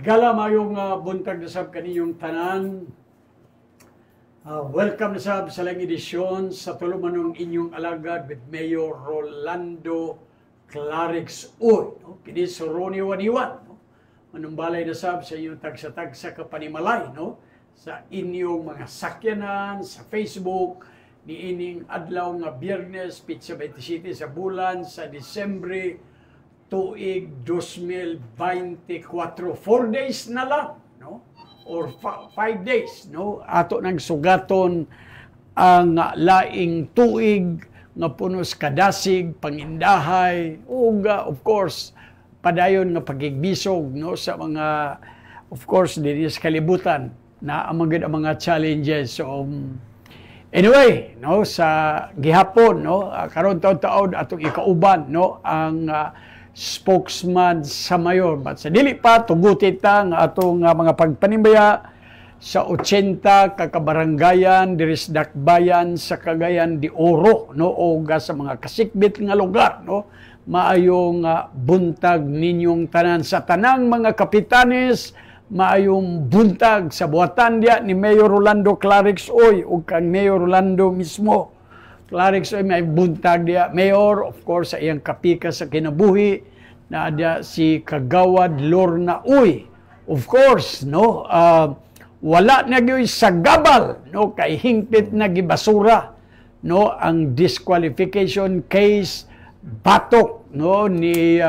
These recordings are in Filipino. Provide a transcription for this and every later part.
Higala mayong buntag na sab kaniyong tanan. Welcome na sab sa lang edisyon sa tulumanong inyong alagad with Mayor Rolando Clarix Uy. No? Kini sa Ronnie Waniwan. No? Manumbalay na sab sa inyong tagsa-tagsa kapanimalay. No? Sa inyong mga sakyanan, sa Facebook, ni ining adlaw nga Biyernes, Pizza 27 sa bulan, sa Disyembre, tuig 2024. 4 days na lang, no? Or 5 days, no? Ato nang sugaton ang laing tuig nga punos kadasig, pangindahay, ug of course padayon nga pagigbisog, no, sa mga of course diri sa kalibutan na ang mga challenges. So anyway, no, sa gihapon, no, karon taon-taon atong ikauban, no, ang spokesman sa mayor. But sa dili pa, tugutin ta nga atong mga pagpanimbaya sa 80 kakabaranggayan, diris dakbayan sa Cagayan de Oro, no, o sa mga kasikbit nga lugar, no, maayong buntag ninyong tanan sa tanang mga kapitanes, maayong buntag sa buhatan dia ni Mayor Rolando Clarix Uy o kang Mayor Rolando mismo. Clarix Uy may buntag dia Mayor, of course sa iyang kapika sa kinabuhi na dia si Kagawad Lorna Uy. Of course, no, wala na gyud sa gabal, no, kay hingpit na gibasura, no, ang disqualification case batok, no, ni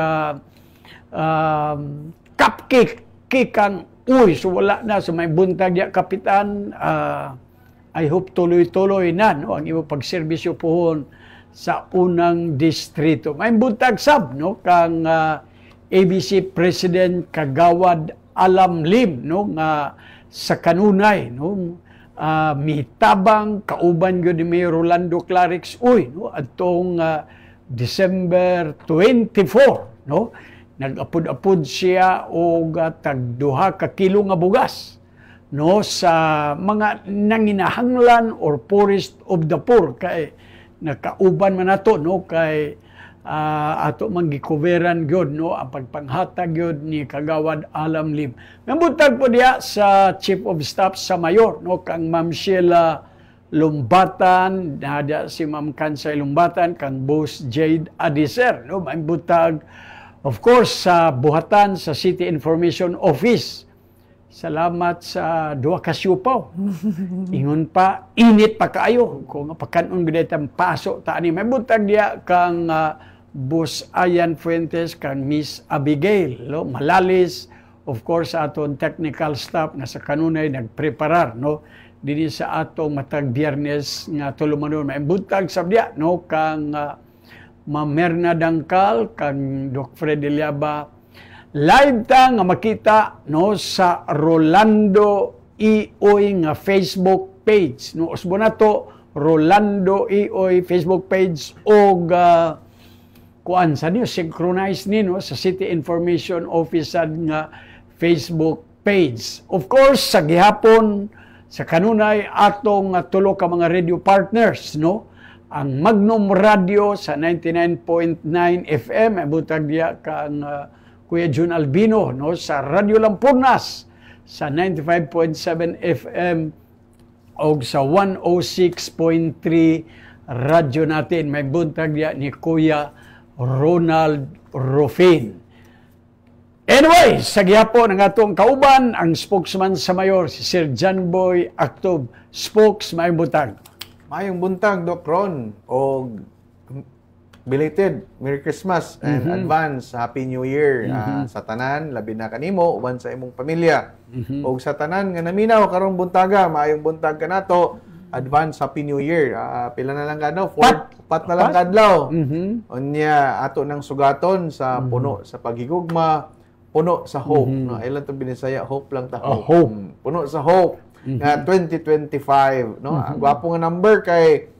Cupcake Kikang Uy. So wala na, so may buntag dia kapitan. I hope tuloy-tuloy na, no, ang imo pagserbisyo pohon sa unang distrito. May buntag sab, no, kang ABC President Kagawad Alam Lim, no, nga sa kanunay, no, mitabang kauban gyud ni Mayor Rolando Clarix Uy, no, atong December 24, no, nag-apod-apod siya og tag 2 ka kilo nga bugas, no, sa mga nanginahanglan or poorest of the poor, kay nakauban man nato, no, kay ato man gikuveran gyud, no, ang pagpanghatag gyud ni Kagawad Alam Lim. Nabuntag po diya sa Chief of Staff sa Mayor, no, kang Ma'am Sheila Lumbatan, nada si Ma'am Kansay Lumbatan, kang Boss Jade Adiser, no, may butag of course sa buhatan sa City Information Office. Salamat sa 2 ka siupaw. Ingon pa, init pa kaayo. Kung pagkanon gud tayong paso ta ani, may buntag diya kang Boss Ayan Fuentes, kang Miss Abigail, no, Malalis, of course aton technical staff nga sa kanunay nagpreparar, no, dinhi sa atong matag Biyernes nga tulumanon. May buntag sab diya, no, kang Ma'am Merna Dangkal, kang Doc Fred Eliaba. Live ta nga makita, no, sa Rolando Ioy nga Facebook page, no, usbo na to Rolando Ioy Facebook page og kuan sa niyo synchronize ni, no, sa City Information Office nga Facebook page. Of course sa gihapon sa kanunay atong tulo ka mga radio partners, no, ang Magnum Radio sa 99.9 FM, butag diya kang Kuya Jun Albino, no, sa Radyo Lampunas sa 95.7 FM o sa 106.3 radyo natin. May buntag diya ni Kuya Ronald Rufin. Anyway, sa gihapon ang atong kauban ang spokesman sa mayor si Sir John Boy Actob. Spokes, may buntag. Mayong buntag, Doc Ron, o belated Merry Christmas and advance Happy New Year sa tanan, labi na kanimo uban sa imong pamilya. O sa tanan nga naminaw karong buntaga, maayong buntag kanato, advance Happy New Year. Pila na lang kadlaw? 4 na lang kadlaw. Unya ato nang sugaton sa puno sa pagigugma, puno sa hope. No, ilan to binisaya, hope lang ta. Hope. Puno sa hope nga 2025, no. Gwapo nga number kay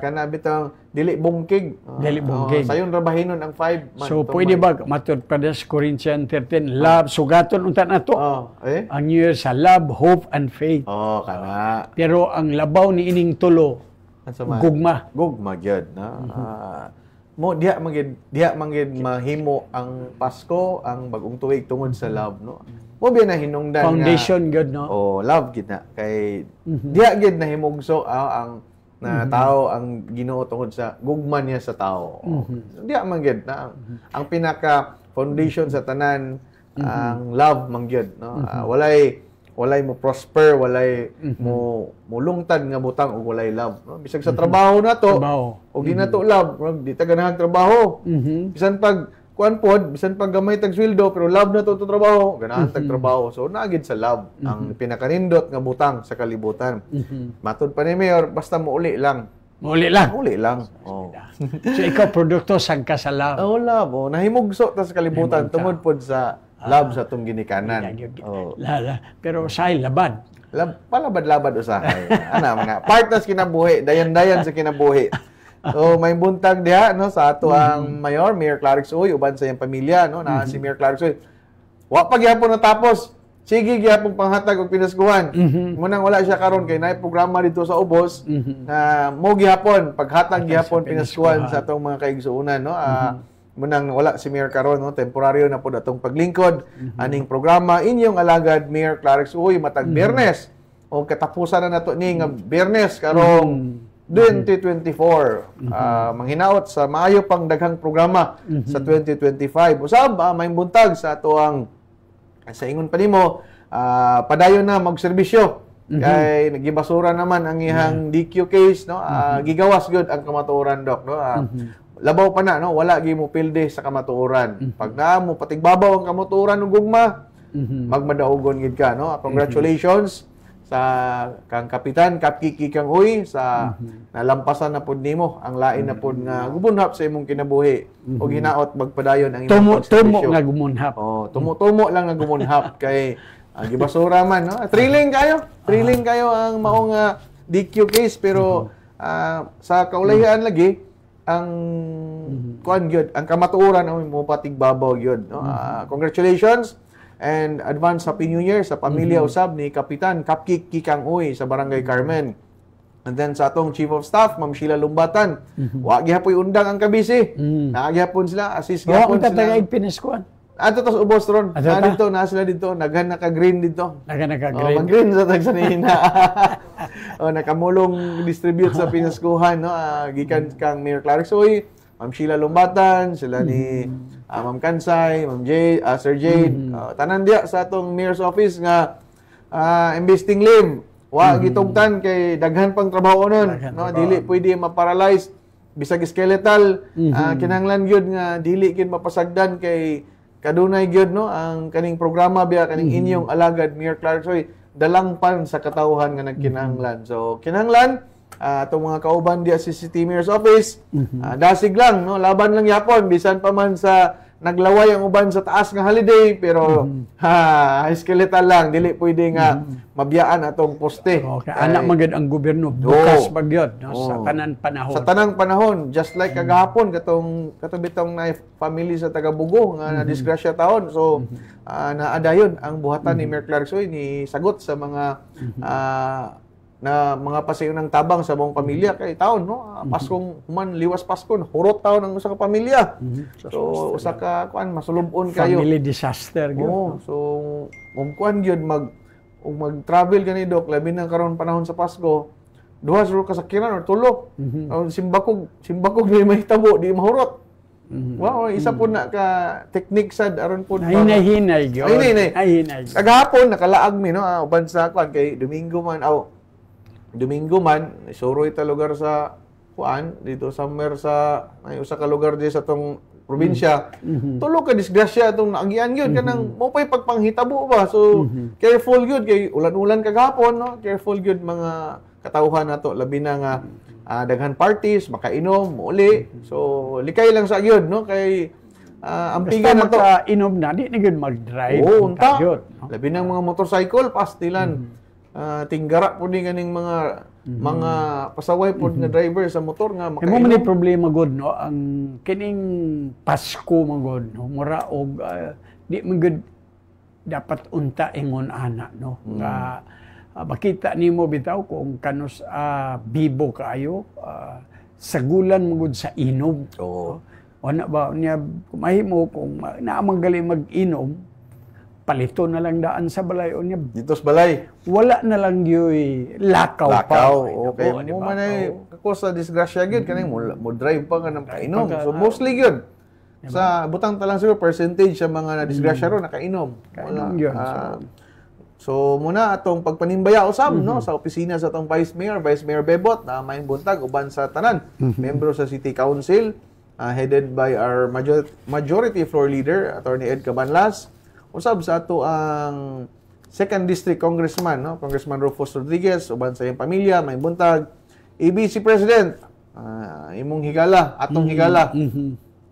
kana bitang dili bungkig. Dili bungkig. Sayon rabahinon ang 5 month. So pwede ba matud pa sa Corinthians 13, love sugaton unta nato. Ang New Year sa love, hope and faith. Kana. Pero ang labaw ni ining tulo gugma. Gugma gyud, na. Mo diha manggid mahimo ang Pasko, ang bagong tuig tungod sa love, no. mo biya na hinungdan Foundation good, no? love gid na kay diha gid na himugso ang na tao ang Ginoo tungod sa gugma niya sa tao. Diha man gid na ang pinaka foundation sa tanan ang love man gid, no? Walay mo prosper, walay mo lungtad nga butang ug walay love, no? Bisag sa trabaho nato, ug di nato love, di ta ganahan trabaho. Bisan pag kuan pod, bisan pag gamay tag sweldo pero love na to trabaho, ganahan tag trabaho. So naagid sa love ang pinakanindot nga butang sa kalibutan. Matud pa ni Mayor, basta muuli lang. Uli lang. Uli lang. So ikaw produkto sang ka sa love. Love. Nahimugso ta sa kalibutan tungod pod sa love sa atong ginikanan. Pero say labad. Palabad-labad usahay. Ana mga partners kinabuhi, dayan-dayan sa kinabuhi. So may buntag diha no sa ato ang Mayor Clarix Uy uban sa iyang pamilya no na si Mayor Clarix Uy. Wa pa gyapon natapos. Sige gyapon panghatag og pinaskuhan. Munang wala siya karon kay naay programa dito sa Ubos na mo gyapon paghatag gyapon pinaskuhan sa atong mga kaigsuonan no. Munang wala si Mayor karon no temporaryo na pod atong paglingkod aning programa inyong alagad Mayor Clarix Uy matag Biyernes o katapusan na nato ni nga Biyernes karong 2024 manghinaot sa maayo pang daghang programa sa 2025 usab may buntag sa ato ang sa ingon pa nimo padayon na magserbisyo kay nagibasura naman ang ihang DQ case no gigawas gyud ang kamatuoran dok no labaw pa na no wala gi mo pilde sa kamatuoran pag na mo patigbabaw ang kamatuoran ug gugma magmadaugon gid ka no congratulations sa kang kapitan Kapkiki kang Uy sa nalampasan na pud nimo ang lain na pud nga gumunhap sa imong kinabuhi ug hinaot magpadayon ang imong tumo nga gumunhap. Tumo lang nga gumunhap kay gibasura man no. Thrilling kayo ang maong DQ case pero sa kaulahian lagi ang kuan gyud ang kamatuoran ang mo patigbabaw gyud no. Congratulations and advance Happy New Year sa pamilya usab ni Kapitan Kapkiki kang Uy sa Barangay Carmen. And then sa atong Chief of Staff, Ma'am Sheila Lumbatan. Wa gihapoy undang ang kabisi. Naagihapon sila, assist gyapon sila. Tatagay piniskuan. Ato tas ubos ron. Dito na sila dito, naghan naka-green dito. Naghan naka-green. Mag-green sa tagsanina. Nakamulong distribute sa pinaskuhan no. Gikan kang Mayor Clarix Uy, Ma'am Sheila Lumbatan, sila ni Ma'am Kansay, Ma'am Jade, Sir Jade, tanan diya sa atong Mayor's Office nga investing leave. Wa gitugtan kay daghan pang trabaho nun. No, dili pwede ma-paralyze bisag skeletal. Kinahanglan gyud nga dili gid mapasagdan kay kadunay gyud no ang kaning programa biya kaning inyong alagad Mayor Clarix Uy dalang pan sa katawhan nga nagkinahanglan. So kinahanglan itong mga kauban diya sa City Mayor's Office, dasig lang, no? Laban lang yapon, bisan pa man sa naglaway ang uban sa taas nga holiday, pero skeletal lang, dili pwede nga mabiyaan atong poste. Okay. Anak magid ang gobyerno, bukas bagyod no? Sa tanang panahon. Sa tanang panahon, just like kagahapon, katubitong na family sa Tagabugo, nga na-disgrasya taon. So, naadayon ang buhatan ni Mayor Clarix Uy, ni sagot sa mga na mga pasayo ng tabang sa buong pamilya kay taon no Paskong human liwas Pasko hurot taon ang usa ka pamilya so usa ka kuan masulubon kayo family disaster gyud so kuan gyud mag-travel gani dok labi na karon panahon sa Pasko duha sa kasakyanan or tulo simbakog di mahitabo di mahurot wow isa po na ka technique sad aron po hinay gyud hinay kagahapon nakalaag mi no uban sa kuan kay Domingo man, suroy ta lugar sa kuan dito somewhere sa ay usa ka lugar di sa tong probinsya. Tulo ka disgrasya atong naagian gyud kanang mo pay pagpanghitabo ba. So careful gyud kay ulan-ulan kagahapon no. Careful gyud mga katawhan nato labi na nga daghan parties, makainom, uli. So likay lang sa gyud no kay ang pigan nato inom na di gyud mag-drive. Unta. Labi na mga motorcycle pastilan. Tinggara po din kaning mga pasaway po na driver sa motor nga makainom. Mo man problema god no ang kining Pasko magod no mura og di man gud dapat unta ingon ana no nga makita nimo bitaw kung kanus bibo kaayo sagulan magud sa inom. Wala ba niya mahimo kung naamang gali mag-inom palito na lang daan sa balay o niya. Dito sa balay. Wala na lang yoy lakaw pa. Lakaw. Okay. Di Mo ba? man ay kako sa disgrasya gyud kanang mo drive pa ka ng kainom. Pagka- So mostly gyud. Sa butang talang siguro percentage sa mga na-disgrasya ro nakainom. Kainom yun. So muna atong pagpanimbaya usab no sa opisina sa atong Vice Mayor Bebot na may buntag uban sa tanan, membro sa City Council, headed by our majority floor leader Attorney Ed Cabanlas, usab sa ato ang 2nd District Congressman no, Congressman Rufus Rodriguez uban sa iyang pamilya may buntag, ABC President imong higala, atong higala.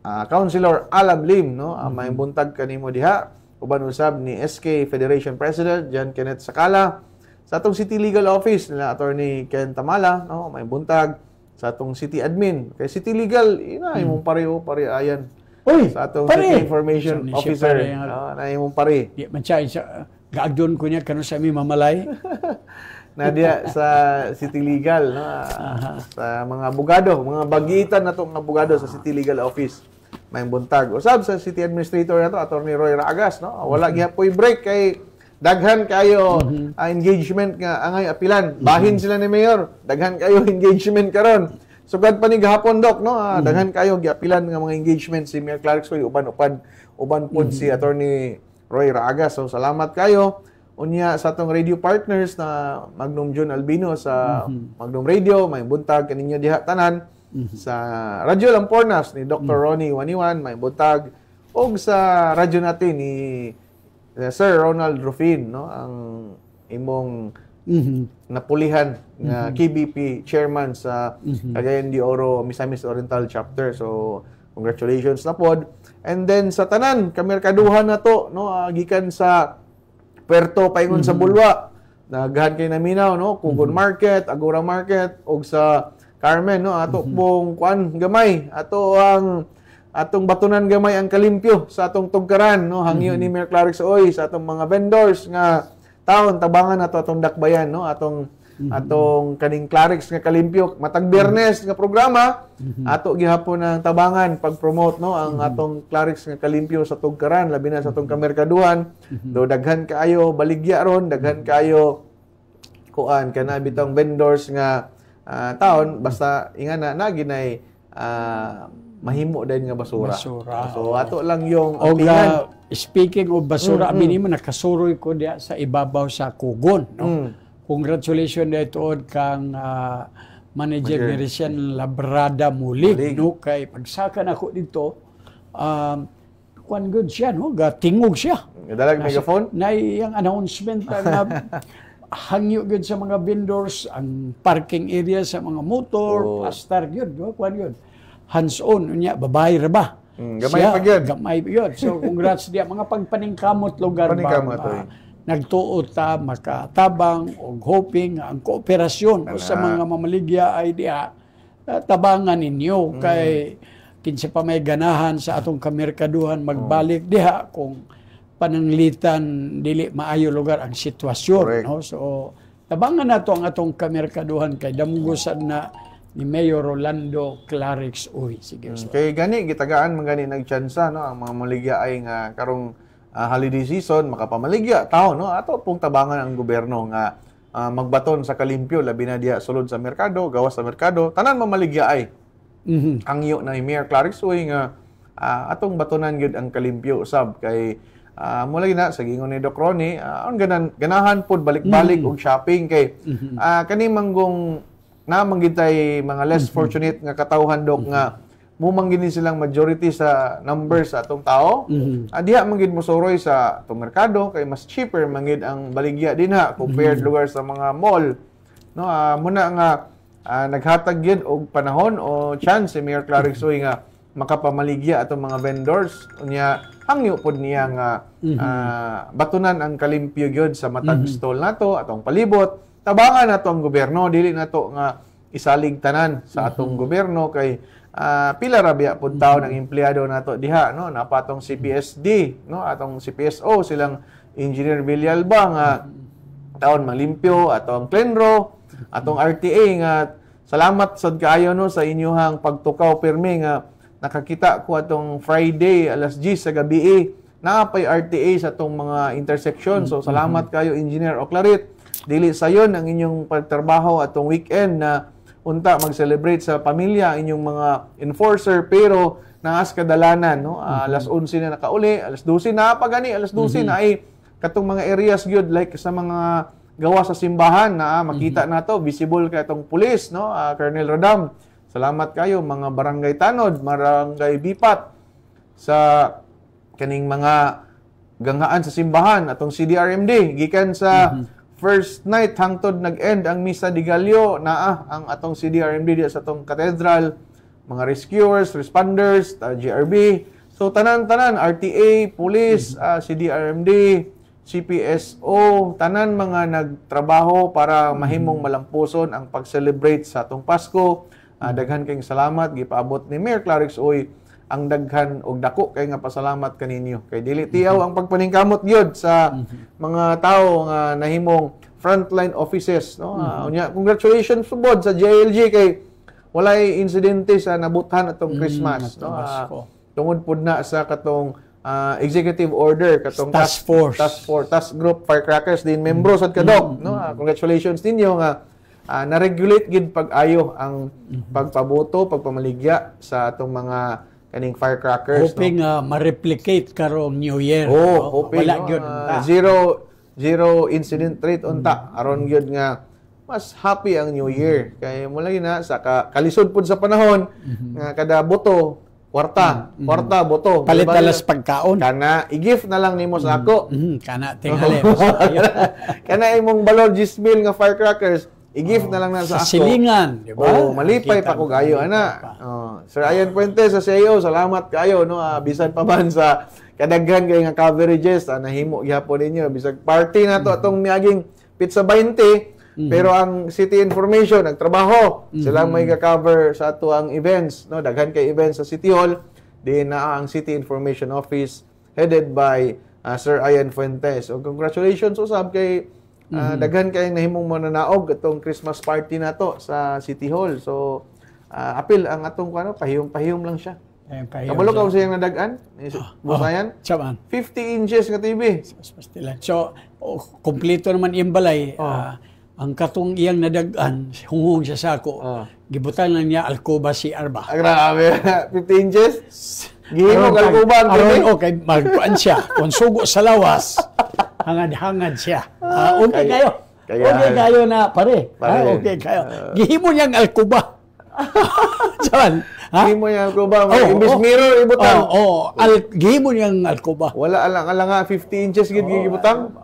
Councilor Alam Lim no, may buntag kanimo diha. Uban usab ni SK Federation President John Kenneth Sakala, sa atong City Legal Office nila Attorney Ken Tamala no, may buntag sa atong City Admin kay City Legal ina imong pareho ayan. Uy, Sa atong pare! City Information So, ni siya Officer pare nga. na imong pare Di man siya gaagdon ko niya kano sa mi mamalay. na diya sa City Legal no, sa mga abogado, mga bagitan nato mga abogado sa City Legal Office may buntag. Usab sa City Administrator nato Attorney Roy Ragas no. Wala gyapon break kay daghan kayo engagement nga angay apilan. Bahin sila ni Mayor. Daghan kayo engagement karon. Sugad pa ni gahapon dok no. Daghan kayo giapilan nga mga engagement si Mayor Clark Soy uban pod si Attorney Roy Ragas. So salamat kayo. Unya sa atong radio partners na Magnum John Albino sa Magnum Radio, may buntag kaninyo diha tanan. Sa Radyo Lampornas ni Dr. Ronnie Waniwan, may buntag. Og sa radyo natin ni Sir Ronald Rufin, no, ang imong napulihan nga KBP chairman sa Cagayan de Oro, Misamis Oriental chapter. So congratulations na pod. And then sa tanan kamerkaduhan na to no, gikan sa Puerto paingon sa Bulwa. Naghan kay naminaw no, Kugon Market, Agora Market og sa Carmen no, ato pong kuan gamay, ato ang atong batunan gamay ang kalimpyo sa atong tugkaran no, hangyo ni Mayor Clark Soy sa atong mga vendors nga taon tabangan ato atong dakbayan no, atong kaning Clarix nga kalimpyo matag Biyernes nga programa ato gihapon ang tabangan pag-promote no ang atong Clarix nga kalimpyo sa tugkaran labi na sa atong kamerkaduhan. Do daghan kaayo baligya ron, daghan kaayo kuan kana bitong vendors nga taon basta ingana na ginay mahimo din nga basura. So ato lang yung opinion. Speaking of basura, abini mo nakasuroy ko diya sa ibabaw sa Kugon no. Congratulations dito kang manager ni Rician Labrada Mulig no, kay pagsakan ako dito kuan good siya no, gatingog siya. Dalag megaphone na yung announcement na hangyo gyud sa mga vendors ang parking area sa mga motor, pastar gyud no, kuan gyud. Hands-on unya babae ra ba? Gamay pa gyud. Gamay gyud. So congrats diya mga pagpaningkamot lugar ba. Nagtuot ta makatabang og hoping ang kooperasyon sa mga mamaligya ay diha tabangan ninyo kay kinsa pa may ganahan sa atong kamerkaduhan magbalik diha kung pananglitan dili maayo lugar ang sitwasyon no. So tabangan nato ang atong kamerkaduhan kay damgusan na ni Mayor Rolando Clarix Uy. Sige. Kay gani gitagaan man gani nagtsansa no ang mga maligya ay nga karong holiday season makapamaligya tao no ato pong tabangan ang gobyerno nga magbaton sa kalimpyo labi na diha sulod sa merkado, gawas sa merkado, tanan mamaligya ay. Angyo na ni Mayor Clarix Uy nga atong batonan gyud ang kalimpyo usab kay mula na sa gingon ni Doc Ronnie, ang ganahan pod balik-balik og shopping kay kani manggong namanggitay mga less fortunate nga katawhan Doc nga mumanggini silang majority sa numbers sa atong tao. Diha manggid mosuroy sa atong merkado kay mas cheaper manggid ang baligya dinha compared lugar sa mga mall. No, muna nga naghatag gyud og panahon o chance si Mayor Clarix Uy nga makapamaligya atong mga vendors unya hangyo pod niya nga batunan ang kalimpyo gyud sa matag stall nato atong palibot tabangan nato ang gobyerno dili nato nga isalig tanan sa atong gobyerno kay pila ra biya pud tawo ng empleyado nato diha no napatong CPSD no atong CPSO silang Engineer Villalba nga taon malimpyo atong Clenro atong RTA nga salamat sad kaayo no sa inyong pagtukaw pirmi nga nakakita ko atong Friday alas 10 sa gabi naapay RTA sa itong mga intersection. So, salamat kayo, Engineer Oclarit. Dili sayon ang inyong pagtrabaho atong weekend na unta mag-celebrate sa pamilya, inyong mga enforcer, pero naas kadalanan, no? Alas 11 na nakauli, alas 12 na pagani, alas 12 na ay katong mga areas gyud like sa mga gawa sa simbahan na makita nato visible kay atong pulis, no? Colonel Rodam. Salamat kayo mga barangay Tanod, barangay Bipat sa kaning mga ganghaan sa simbahan atong CDRMD gikan sa first night hangtod nag-end ang Misa de Gallo naa ang atong CDRMD diya sa atong cathedral, mga rescuers, responders, GRB. So tanan-tanan RTA, police, CDRMD, CPSO, tanan mga nagtrabaho para mahimong malampuson ang pag-celebrate sa atong Pasko. Daghan kayong salamat gipaabot ni Mayor Clarix Oy ang daghan og dako kay nga pasalamat kaninyo. Kay dili tiyaw ang pagpaningkamot gyud sa mga tawo nga nahimong frontline offices, no? Unya congratulations subod sa JLG kay walay insidente sa nabuthan atong Christmas, no? Tungod pud na sa katong executive order katong task group firecrackers din membro sad kadok, no? Congratulations ninyo nga na-regulate gid pag-ayo ang pagpaboto, pagpamaligya sa atong mga kaning firecrackers. Hoping ma-replicate karong New Year. Hoping. Wala gyud. Zero incident rate unta. Aron gyud nga mas happy ang New Year. Kay mula na sa kalisod pud sa panahon nga kada boto kwarta boto. Palit alas pagkaon. Kana i-gift na lang nimo sa ako. Kana tingali. Kana imong balor 10,000 nga firecrackers, i-gift na lang na sa ako. Silingan, di ba? Malipay pa ko kayo, ana. Sir Ian Fuentes sa CEO, salamat kayo, no? Bisan pa man sa kadaghan kay nga coverages, nahimo gyapon ninyo. Bisag party na to atong miaging pizza 20, pero ang city information, nagtrabaho. Sila may ka-cover sa ato ang events, no? Daghan kay events sa City Hall, din na ang City Information Office headed by Sir Ian Fuentes. So congratulations usab kay daghan kay nahimong mananaog atong Christmas party nato sa City Hall. So apil ang atong pahiyom lang siya. Kabalo ka sa yang nadagan? Busayan? 50 inches nga TV. So kompleto naman iyang balay. Ang katong iyang nadagan, hungong siya sako. Gibutan lang niya alcoba si Arba. Grabe. 50 inches? Gihimog alcoba. Aron okay, magkuan siya. Kung sugo sa lawas, hangad-hangad siya. Okay kayo. Okay kayo na pare. Okay kayo. Gihimo niyang alcoba. Saan? Gihimo niyang alcoba. Imbis mirror, ibutang. Gihimo niyang alcoba. Wala nga 50 inches gid gibutang.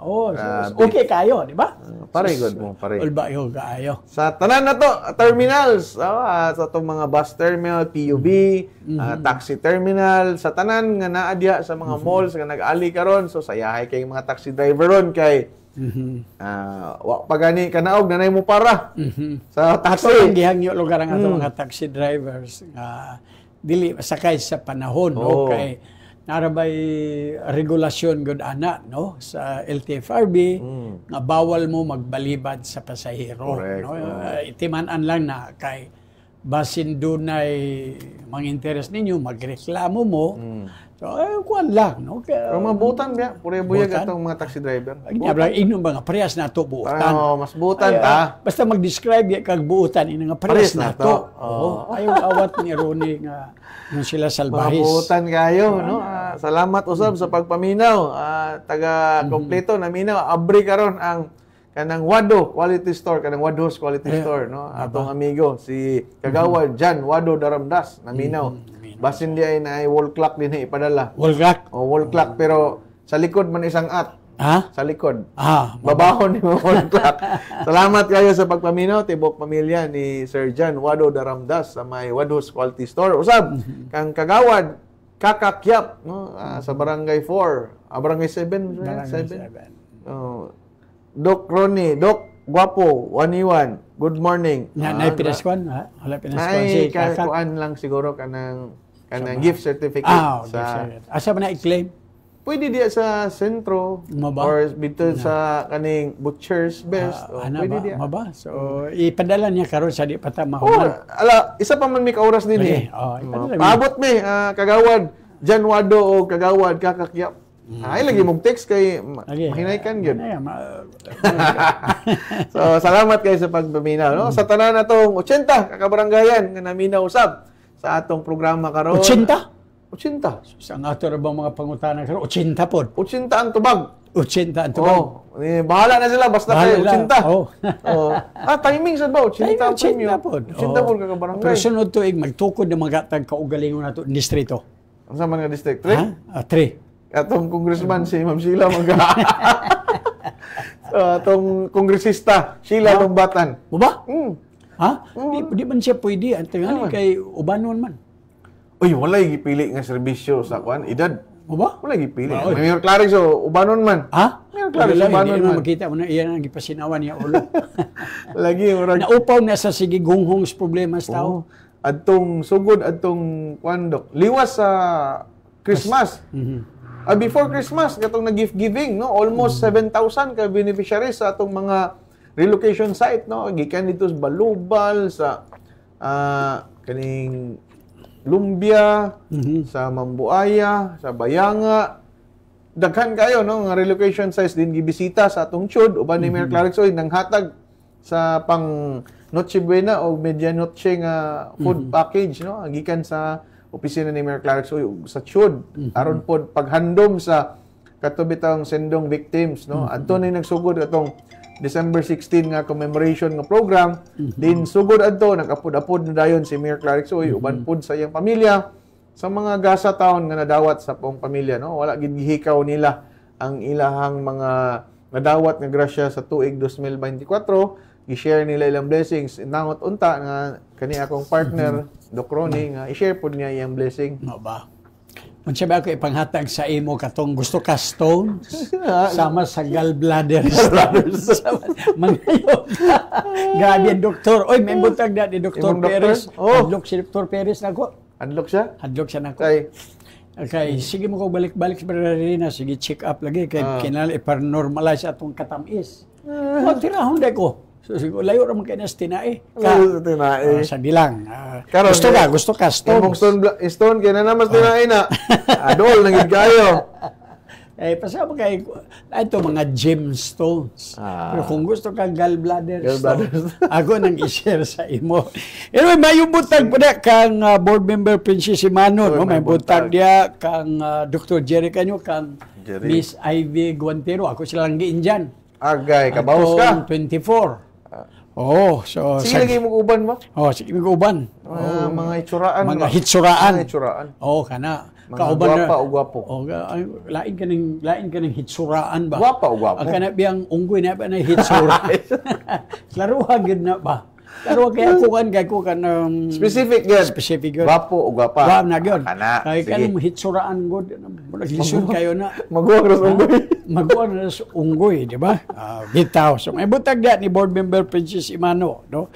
Okay kayo, di ba? Pare good mo, pare. Ulba yo kaayo. Sa tanan na to, terminals, sa itong mga bus terminal, PUB, taxi terminal, sa tanan nga naadya sa mga malls nga nag-ali karon, so sayahay kay mga taxi driver ron kay wa pagani kanaog nanay mo para sa taxi. So, gihangyo lugar ang ato mga taxi drivers nga dili sakay sa panahon, no? Kay narabay regulasyon gud ana, no, sa LTFRB nga bawal mo magbalibad sa pasahero, no? Itiman-an lang na kay basin dunay mga interes ninyo magreklamo mo. So kuan lang, no? Pero mabutan biya, pure buyag atong mga taxi driver. Inom mga parehas nato buutan. Mas buutan ta. Basta mag-describe ya kag buutan ina nga parehas nato. Ayaw awat ni Ronnie nga nung sila salbahis. Mabutan kayo, no? Salamat usab sa pagpaminaw. Taga kompleto na minaw. Abri karon ang kanang Wado Quality Store, kanang Wado's Quality Store, no? Atong amigo si Kagawad Jan Wado Daramdas na minaw. Basin di ay na wall clock din ipadala. Wall clock? Wall clock pero sa likod man isang at. Sa likod. Babahon ni wall clock. Salamat kayo sa pagpaminaw, tibok pamilya ni Sir Jan Wado Daramdas sa may Wado's Quality Store. Usab kang Kagawad Kakakyap, no? Sa Barangay 4, Barangay 7, 7. Doc Ronnie, Doc Guapo, 1-1. Good morning. Nay pinaskon, wala pinaskon si Kakak. Kuan lang siguro kanang gift certificate sa asa man na-claim? Pwede diya sa sentro or dito sa kaning butcher's best. Pwede diya. So ipadala niya karon sa di pa ta mahuman. Isa pa man may kauras din eh. Paabot mi Kagawad Jan Wado o Kagawad Kakakyap. Ay lagi mong text kay mahinay kan gyud. So salamat kayo sa pagpaminaw no. Sa tanan natong 80 ka kabaranggayan nga naminaw usab sa atong programa karon. 80? 80. Sa ato ra bang mga pangutana karon 80 pod. 80 ang tubag. 80 ang tubag. Bahala na sila basta kay 80. Oh. Timing sad ba 80 ang premium. 80 pod ka kabarangay. Pero sunod tuig magtukod na magatag kaugalingon nato distrito. Unsa man nga district? 3? 3. Atong congressman si Ma'am Sheila atong kongresista Sheila Lumbatan. Mo ba? Ha? Di man siya pwede ang tingali kay ubanon man. Uy, walay gipili nga serbisyo sa kuan edad. Mo ba? Walay gipili. Mayor Clarix ubanon man. Ha? Mayor Clarix ubanon man. Makita mo na iyan ang gipasinawan niya ulo. Lagi murag naupaw na sa sige gunghongs problema sa tao. Adtong sugod adtong kuan dok. Liwas sa Christmas. Before Christmas, katong nag-gift giving, no? Almost 7,000 ka beneficiaries sa atong mga relocation site, no? Gikan dito sa Balubal, sa kaning Lumbia, sa Mambuaya, sa Bayanga. Daghan kayo, no? Nga relocation sites din gibisita sa atong chud uban ni Mayor Clarix oy nang hatag sa pang Noche Buena o Medianoche nga food package, no? Gikan sa opisina ni Mayor Clarix sa chud aron pod paghandom sa katubitang sendong victims no adto ni nagsugod atong December 16 nga commemoration nga program din sugod adto nagapod-apod na dayon si Mayor Clarix uban pod sa iyang pamilya sa mga gasa taon nga nadawat sa pong pamilya no wala gid gihikaw nila ang ilahang mga nadawat nga grasya sa tuig 2024 i-share nila ilang blessings nangot unta nga kani akong partner Doc Ronnie nga i-share pod niya iyang blessing. No ba? Unsa ba ako ipanghatag sa imo katong gusto ka stones sama sa gallbladder stones. Mangayo. Grabe doktor. Oy, may buntag na ni Dr. Perez. Hadlok si Dr. Perez nako. Hadlok siya? Hadlok siya nako. Okay, sige mo ko balik-balik sa Bararina, sige check up lagi kay kinahanglan i-normalize atong katamis. Magtirahon dai ko. So, siguro, layo naman kayo na sa tinae. Sa dilang. Gusto ka, stone. Stone, kaya na naman sa tinae na. Adol, nangid kayo. Pasama kayo, ito mga gemstones. Pero kung gusto ka gallbladder stone, ako nang i-share sa imo. Anyway, may butag po na kang board member Princess Imano. May butag niya kang Dr. Jerry Canyo, kang Miss Ivy Guantero. Ako silang giinjan. Agay, kabawas ka. 24. So sige lagi mo uban mo? Sige mo uban. Mga itsuraan. Mga hitsuraan. Kana. Mga gwapa o gwapo. Lain ka ng hitsuraan ba? Gwapa o gwapo. Kana biyang unggoy na ba na hitsura. Laruhan gid na ba? Pero kaya ko kan specific gud. Gwapo o gwapa. Wa na gyud. Kay kanang hitsuraan gud. Lisod kayo na. Magwa ras unggoy. Magwa ras unggoy, di ba? Bitaw. So may butag ni board member Princess Imano, no?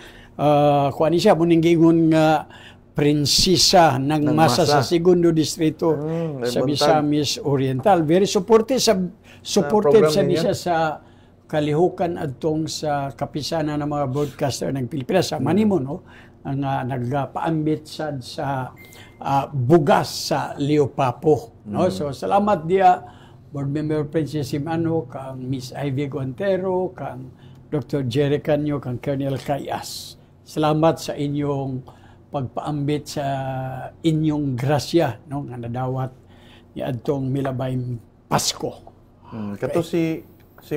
Kuan siya muning giingon nga prinsesa ng masa sa segundo distrito sa Misamis Oriental. Very supportive sa siya sa kalihukan adtong sa kapisanan ng mga broadcaster ng Pilipinas sa Manimo no ang nagpaambit sa bugas sa Leopapo no so salamat dia board member Princess Imano kang Miss Ivy Guantero kang Dr. Jerry Canyo kang Colonel Cayas salamat sa inyong pagpaambit sa inyong grasya no nga nadawat ni adtong milabay Pasko kato si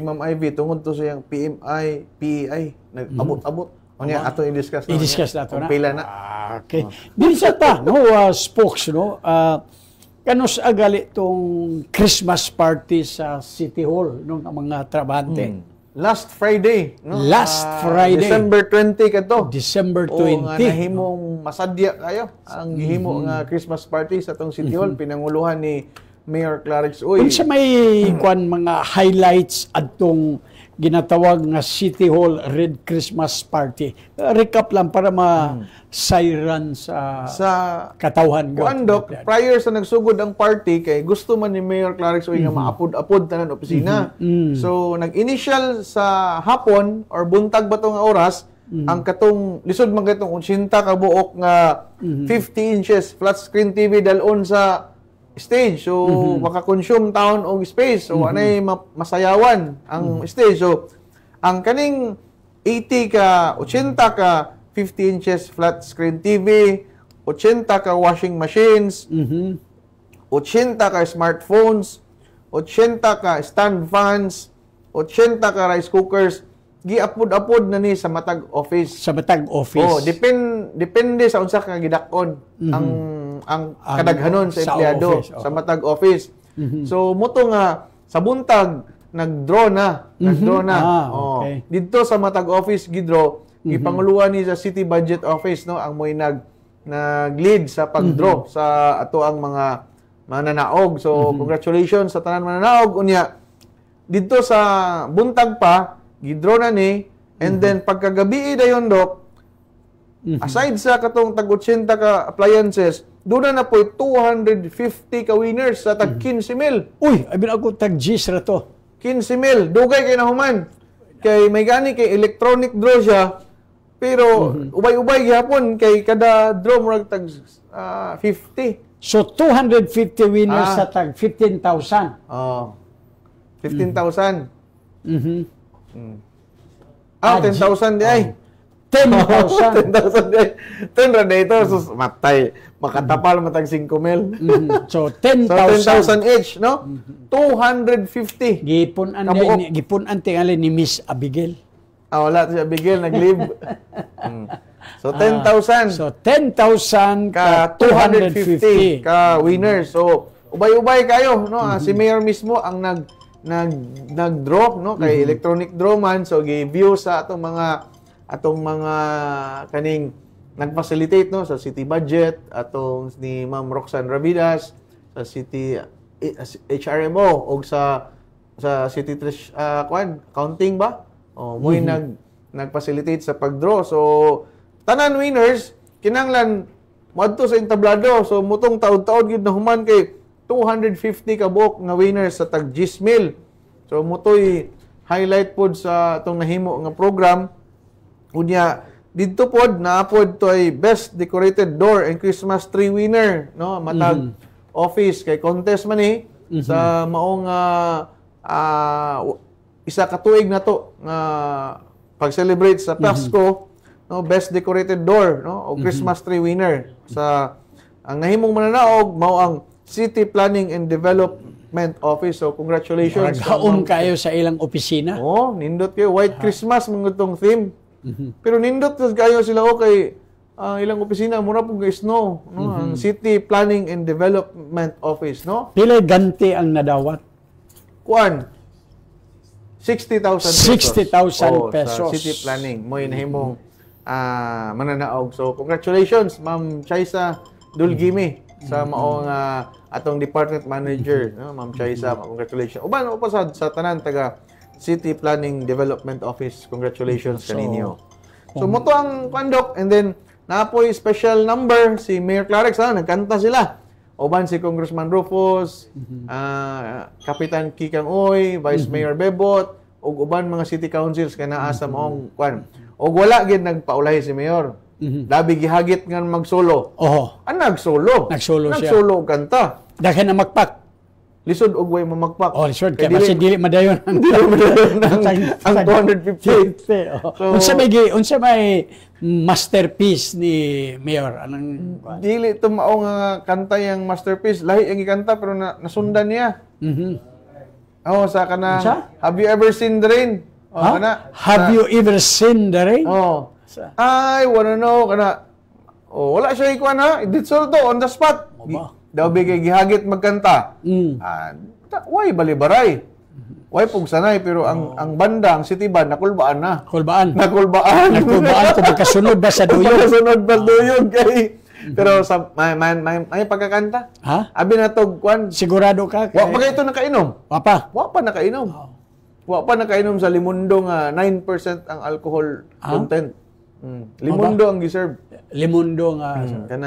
Ma'am Ivy, tungod to siyang PEI, nag-abot-abot. Ano ato i-discuss na. I-discuss na ito na. Pila na. Okay. Bisa ta, no, spokes, no? Kanos agali itong Christmas party sa City Hall, no, ng mga trabante? Last Friday, no? Last Friday. December 20 kato. December 20. nga nahimong masadya kayo. Ang gihimo nga Christmas party sa itong City Hall, pinanguluhan ni Mayor Clarix. Unsa may mga highlights adtong ginatawag nga City Hall Red Christmas Party. Recap lang para ma-siren sa katawhan ko. Kuandok, prior sa nagsugod ang party kay gusto man ni Mayor Clarix nga maapod-apod tanan opisina. So nag-initial sa hapon or buntag ba nga oras ang katong lisod man katong 80 ka buok nga 50 inches flat screen TV dalon sa stage. So maka-consume taon og space. So anay masayawan ang stage. So ang kaning 80 ka, 80 ka 50 inches flat screen TV, 80 ka washing machines, 80 ka smartphones, 80 ka stand fans, 80 ka rice cookers, giapod-apod na ni sa matag office. Sa matag office. Depende sa unsa ka gidakon ang kadaghanon sa empleyado sa matag office. So moto nga sa buntag nag-draw na. Okay. Dito sa matag office gidro, ipanguluan ni sa City Budget Office no ang moy nag-lead sa pag-draw sa ato ang mga mananaog. So congratulations sa tanan mananaog unya. Dito sa buntag pa gidraw na ni and then pagkagabi dayon dok aside sa katong tag 80 ka appliances doon na po 250 ka winners sa tag 15,000. Uy, abin ako tag G's ra to. 15,000. Dugay kay nahuman. Kay may gani kay electronic draw siya. Pero ubay-ubay gihapon kay kada draw murag tag 50. So 250 winners sa tag 15,000. Oh. 15,000. 10,000 di ay. 10,000. 10,000 di ay. 10 ra dito sus matay makatapal matag 5,000. So So 10,000 each, no? 250. gipon ang tingali ni Miss Abigail. Wala siya bigil, nag-leave. So, 10,000 So 10,000 ka 250 ka winners. So, ubay-ubay kayo, no? Si Mayor mismo ang nag-draw, no? Kay electronic draw man. So, gi-view sa atong mga kaning nag-facilitate, no? Sa City Budget, atong ni Ma'am Roxanne Rabidas, sa City HRMO, o sa City Accounting ba? Mo'y nag-facilitate sa pag-draw. So, tanan winners, kinanglan moadto sa entablado. So, mutong taod-taod gid na human kay 250 ka buok nga winners sa tag 10,000. So, mutoy highlight pod sa itong nahimo nga program. Unya, dito pod, naapod to ay Best Decorated Door and Christmas Tree winner. No? Matag office kay contest man sa maong isa ka tuig na to nga pag-celebrate sa Pasko, no, Best Decorated Door, no, o Christmas Tree winner sa ang nahimong mananaog mao ang City Planning and Development Office. So congratulations. Naghaon kayo sa ilang opisina. Nindot kayo White Christmas mga tong theme. Pero nindot kayo sila kay ilang opisina mura pug snow, no, ang City Planning and Development Office, no. Pila ganti ang nadawat? Kuan 60,000 pesos. Sa city planning mo inahimong mananaog. So congratulations Ma'am Chaisa Dulgimi sa maong atong department manager, no? Ma'am Chaisa, congratulations. Uban upasad sa tanan taga City Planning Development Office. Congratulations kaninyo. So moto ang kandok and then naapoy special number si Mayor Clarex, nagkanta sila. Uban si Congressman Rufus, Kapitan Kikang Oy, Vice Mayor Bebot, ug uban mga city councils kay naa sa maong kwan. Og wala gid nagpaulahi si Mayor. Labi gihagit nga magsolo. Nagsolo. Nagsolo siya. Nagsolo og kanta. Daghan na magpak. Lisod og way mamagpak. Lisod kay basi dili madayon ang 250. Unsa may masterpiece ni Mayor anang dili to mao nga kanta yang masterpiece, lahi ang ikanta pero nasundan niya. Sa kana Have You Ever Seen the Rain? Have you ever seen the rain? I wanna know kana. Wala siya ikuan dito to on the spot. Daw bigay gihagit magkanta. Why balibaray? Why pug sanay pero ang banda, ang city band nakulbaan na. Nakulbaan ko magkasunod ba sa duyog? Magkasunod ba duyog kay pero sa may pagkakanta? Abi na tog kwan. Sigurado ka? Wa pa ito nakainom. Wa pa nakainom. Wa pa nakainom sa Limundo nga 9% ang alcohol content. Limundo ang giserve. Limundo nga.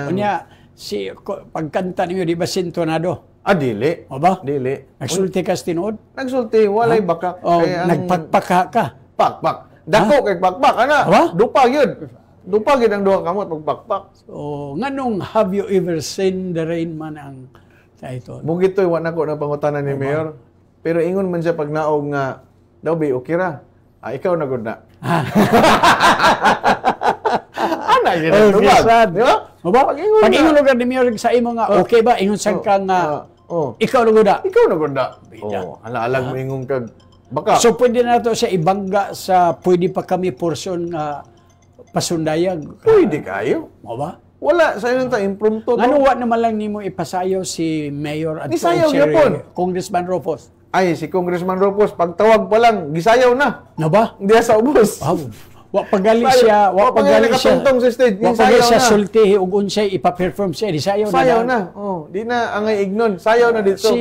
Unya si pagkanta niyo di ba sintonado? Dili. O ba? Dili. Nagsulti ka tinuod? Nagsulti, walay bakak. Nagpakpak ka? Pakpak. Dako kay pakpak Dupag yun. Dupag yun ang duha kamot pagpakpak. So, nganong Have You Ever Seen the Rain man ang Sa ito. Mugit to, wala ko na pangutanan ni Mayor. Pero ingon man siya pag naog nga, daw be, okay ra. Ikaw na gud na. Ana, yun ang tubag. Di ba? Pag ingon lugar ni Mayor sa imo nga, okay ba? Ingon sa ka nga, ikaw na gud na. Ikaw na gud na. Ala-alag mo ingon kag, baka. So, pwede na to siya ibangga sa, pwede pa kami portion nga pasundayag. Pwede kayo. Mo ba? Wala, sa inyo ta, impromptu. Ano wa naman lang nimo ipasayaw si Mayor at Isayaw yapon. Congressman Ropos? Ay, si Congressman Ropos, pagtawag pa lang, gisayaw na. Na ba? Hindi sa ubos. Wa pagali siya, wa pagali siya. Sa stage, wa pagali siya sultihi ug unsay ipa-perform siya, di sayaw na. Sayaw na. Oh, di na angay ignon. Sayaw na dito si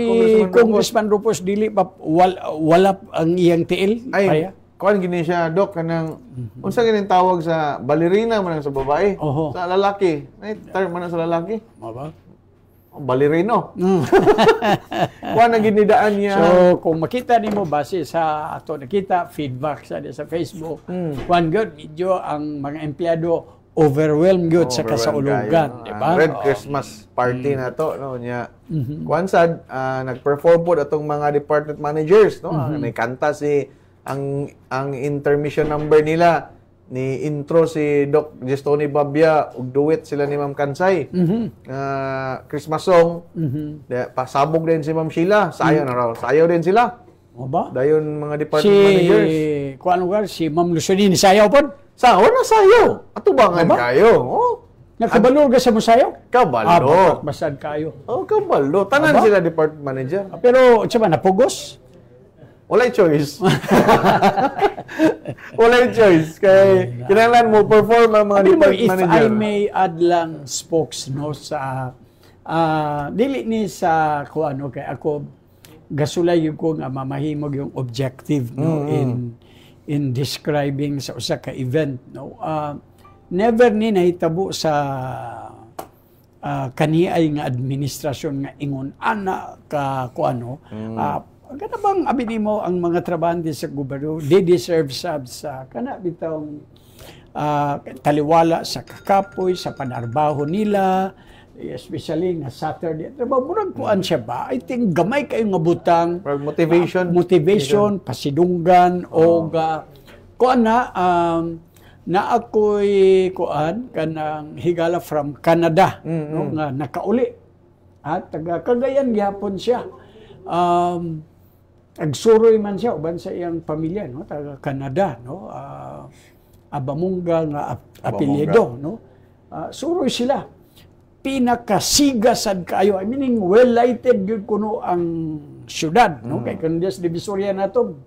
Congressman Ropos dili pa wala ang iyang tiil. Ay, kuan gini siya dok kanang unsa gini tawag sa balerina man sa babae, sa lalaki. Ay term man sa lalaki. Maba? Balerino. Kuan ang ginidaan niya. So kung makita nimo base sa ato nakita feedback sa Facebook, kuan good medyo ang mga empleyado overwhelmed good sa kasaulugan, di ba? Red Christmas party na to no nya. Kuan sad nag-perform pod atong mga department managers no. May kanta si ang intermission number nila ni intro si Doc Gestoni Babia ug duet sila ni Ma'am Kansay. Christmas song. Pasabog din si Ma'am Sheila. Sayaw na raw. Sayaw din sila. O ba? Dayon mga department managers. Kuan lugar si Ma'am Lucini ni sayaw pod. Na sayaw. Atubangan kayo. Oh. Nakabalo ka sa musayaw? Kabalo. Basad kayo. Kabalo. Tanan sila department manager. Pero siya ba napugos? Walay choice. Walay choice. Kaya kinahanglan mo perform ang mga department manager. If I may add lang spokes no sa dili ni sa kuano kay ako gasulay ko nga mamahimog yung objective no in describing sa usa ka event no. Never ni nahitabo sa kaniay nga administrasyon nga ingon ana ka kuano kana bang abi nimo ang mga trabahante sa gobyerno they deserve subs sa kana bitong taliwala sa kakapoy sa panarbaho nila especially na Saturday trabaho murag kuan siya ba I think gamay kayo nga butang motivation pasidunggan o kuan na ako'y kuan kanang higala from Canada no nga nakauli at taga Cagayan gihapon siya agsuroy man siya uban sa iyang pamilya no taga Canada no Abamunga nga apelyido no suroy sila pinakasigasad kayo I mean well lighted gyud kuno ang syudad no kay kandias Divisoria nato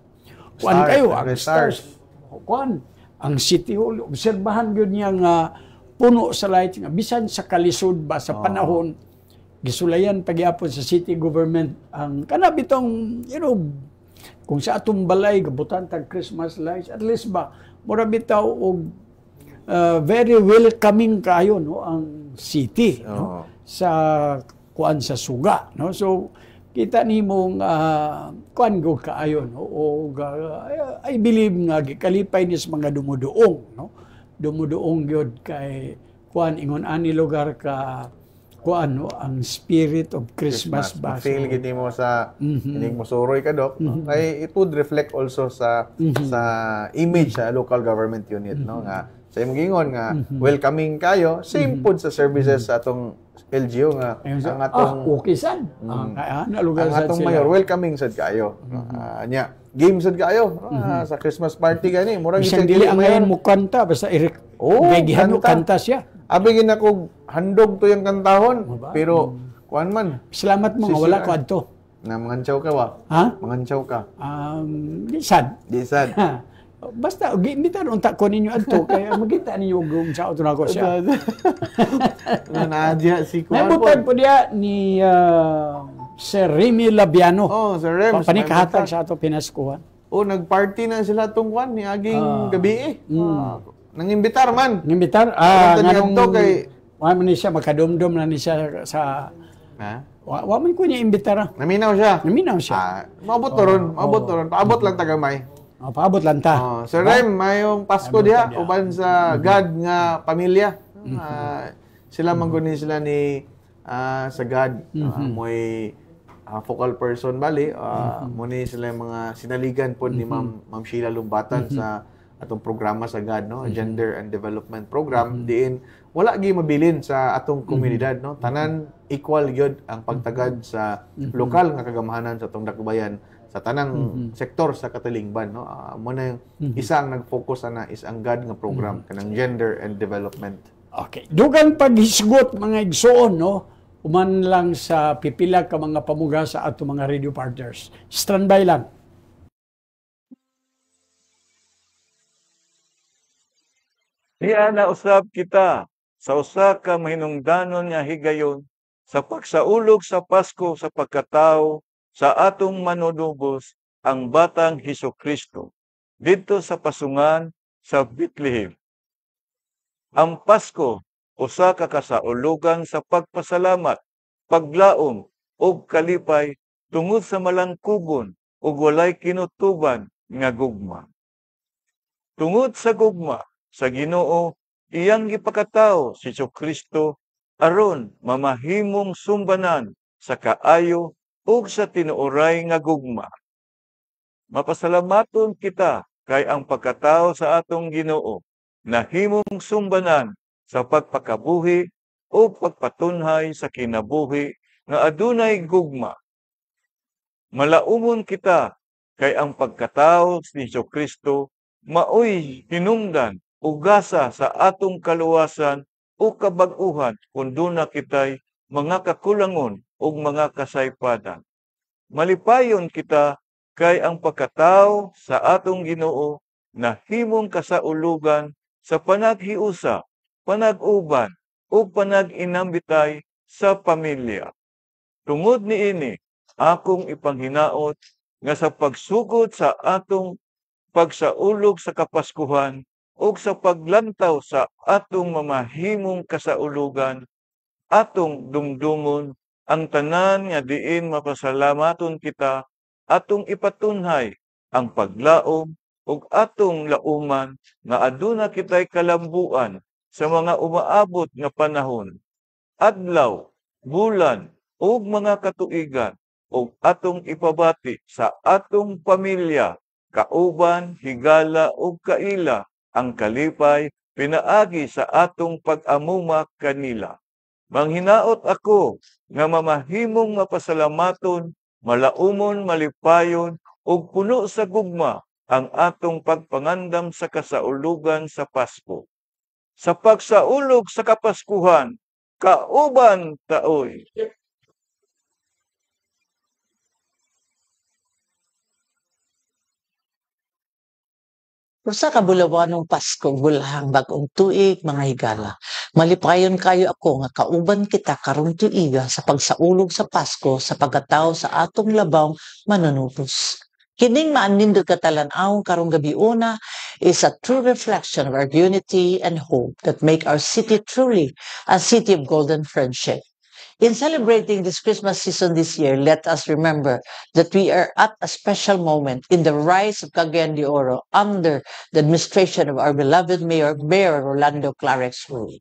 kuan kayo ang stars kuan ang City Hall obserbahan gyud niya nga puno sa light nga bisan sa kalisod ba sa panahon gisulayan pagyapon sa city government ang kanabitong kung sa atong balay gabutan tag Christmas lights at least ba mura bitaw og very welcoming kayo no ang city no sa kuan sa suga no so kita nimong kuan go kaayo no og I believe nga gikalipay nis mga dumuduong no dumuduong gyud kay kuan ingon ani lugar ka kuan no ang spirit of Christmas ba feel gid mo sa ining mosuroy ka dok kay it would reflect also sa image sa local government unit no nga sa imong gingon nga welcoming kayo same pud sa services sa atong LGU nga ang atong okay sad nalugar ang atong mayor welcoming sad kayo nya game sad kayo sa Christmas party gani murag isang dili ang ngayon mo kanta basta gihano kanta siya abi gina ko handog to yung kantahon pero kuan man salamat mo nga wala ko adto na manganchaw ka ba manganchaw ka di sad basta giimbitan unta ko ninyo adto kaya magkita ninyo og sa auto nako siya naadya si kuan nabutan po dia ni Sir Remy Labiano Sir Rem panikahatag sa ato pinaskuhan nagparty na sila tong kuan ni aging gabi nangimbitar man nangimbitar nganong kay wa man ni siya makadumdum na ni siya sa wa man ko niya imbitar naminaw siya maabot ron paabot lang tagamay paabot lang ta Sir Rem mayong Pasko diha uban sa God nga pamilya sila mangguni sila ni sa God. Mo'y focal person bali, muna sila yung mga sinaligan po ni Ma'am Sheila Lumbatan sa atong programa sa God, no? Gender and Development Program. Diin, wala gi mabilin sa atong komunidad, no? Tanan equal gyud ang pagtagad sa lokal nga kagamahanan sa atong dakbayan sa tanang sektor sa katilingban, no? Muna yung isang nag-focus na is ang God nga program kanang Gender and Development. Okay. Dugang paghisgot mga igsoon, no? Uman lang sa pipila ka mga pamuga sa ato mga radio partners. Standby lang. Diya na usab kita sa usa ka mahinungdanon nga higayon sa pagsaulog sa Pasko sa pagkatao sa atong manunubos ang batang Hesukristo didto sa pasungan sa Bethlehem. Ang Pasko usa ka kasaulugan sa pagpasalamat, paglaom ug kalipay tungod sa malangkugon ug walay kinutuban nga gugma. Tungod sa gugma sa Ginoo, iyang gipakatao si Jesucristo aron mamahimong sumbanan sa kaayo ug sa tinuoray nga gugma. Mapasalamaton kita kay ang pagkatao sa atong Ginoo na himong sumbanan sa pagpakabuhi o pagpatunhay sa kinabuhi nga adunay gugma. Malaumon kita kay ang pagkatao ni Jesucristo maoy hinungdan ugasa sa atong kaluwasan o kabag-uhan kung duna kitay mga kakulangon o mga kasaypadan. Malipayon kita kay ang pagkatao sa atong Ginoo na himong kasaulugan sa panaghiusa, panag-uban o panag-inambitay sa pamilya. Tungod niini, akong ipanghinaot nga sa pagsugod sa atong pagsaulog sa Kapaskuhan o sa paglantaw sa atong mamahimong kasaulugan, atong dumdumon ang tanan nga diin mapasalamaton kita, atong ipatunhay ang paglaom ug atong lauman nga aduna kitay kalambuan sa mga umaabot nga panahon, adlaw, bulan ug mga katuigan, ug atong ipabati sa atong pamilya, kauban, higala ug kaila ang kalipay pinaagi sa atong pag-amuma kanila. Manghinaot ako nga mamahimong mapasalamaton, malaumon, malipayon ug puno sa gugma ang atong pagpangandam sa kasaulugan sa Pasko. Sa pagsaulog sa Kapaskuhan, kauban taoy. Usa ka bulawanong Pasko, bulahang bag-ong tuig, mga higala. Malipayon kayo ako nga kauban kita karong tuiga sa pagsaulog sa Pasko sa pagkatao sa atong labang manunubos. Kining maanindot katalan-aw karong gabi-una is a true reflection of our unity and hope that make our city truly a city of golden friendship. In celebrating this Christmas season this year, let us remember that we are at a special moment in the rise of Cagayan de Oro under the administration of our beloved Mayor Rolando Clarex rule.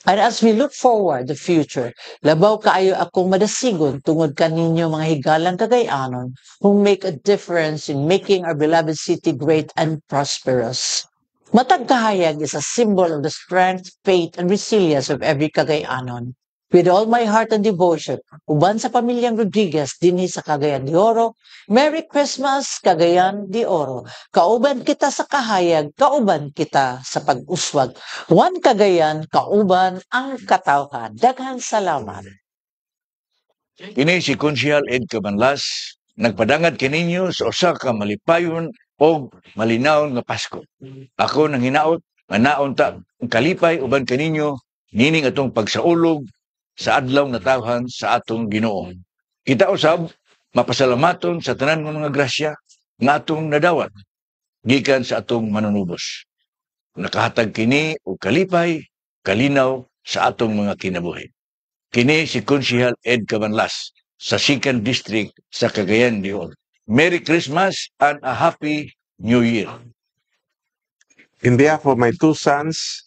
And as we look forward the future, labaw kaayo akong madasigon tungod kaninyo mga higalang Cagayanon who make a difference in making our beloved city great and prosperous. Matag kahayag is a symbol of the strength, faith, and resilience of every Cagayanon. With all my heart and devotion, uban sa pamilyang Rodriguez dinhi sa Cagayan de Oro, Merry Christmas, Cagayan de Oro. Kauban kita sa kahayag, kauban kita sa pag-uswag. One Cagayan, kauban ang katawhan. Daghang salamat. Ini si Konsyal Ed Cabanlas, nagpadangad kininyo sa usa ka malipayon o malinaw nga Pasko. Ako nang hinaot, manaon ta ang kalipay uban kaninyo, nining atong pagsaulog sa adlaw na tawhan sa atong Ginoo. Kita usab mapasalamaton sa tanan ng mga grasya nga atong nadawat gikan sa atong manunubos. Nakahatag kini og kalipay, kalinaw sa atong mga kinabuhi. Kini si Konsyal Ed Cabanlas sa 2nd District sa Cagayan de Oro. Merry Christmas and a Happy New Year. In behalf of my two sons,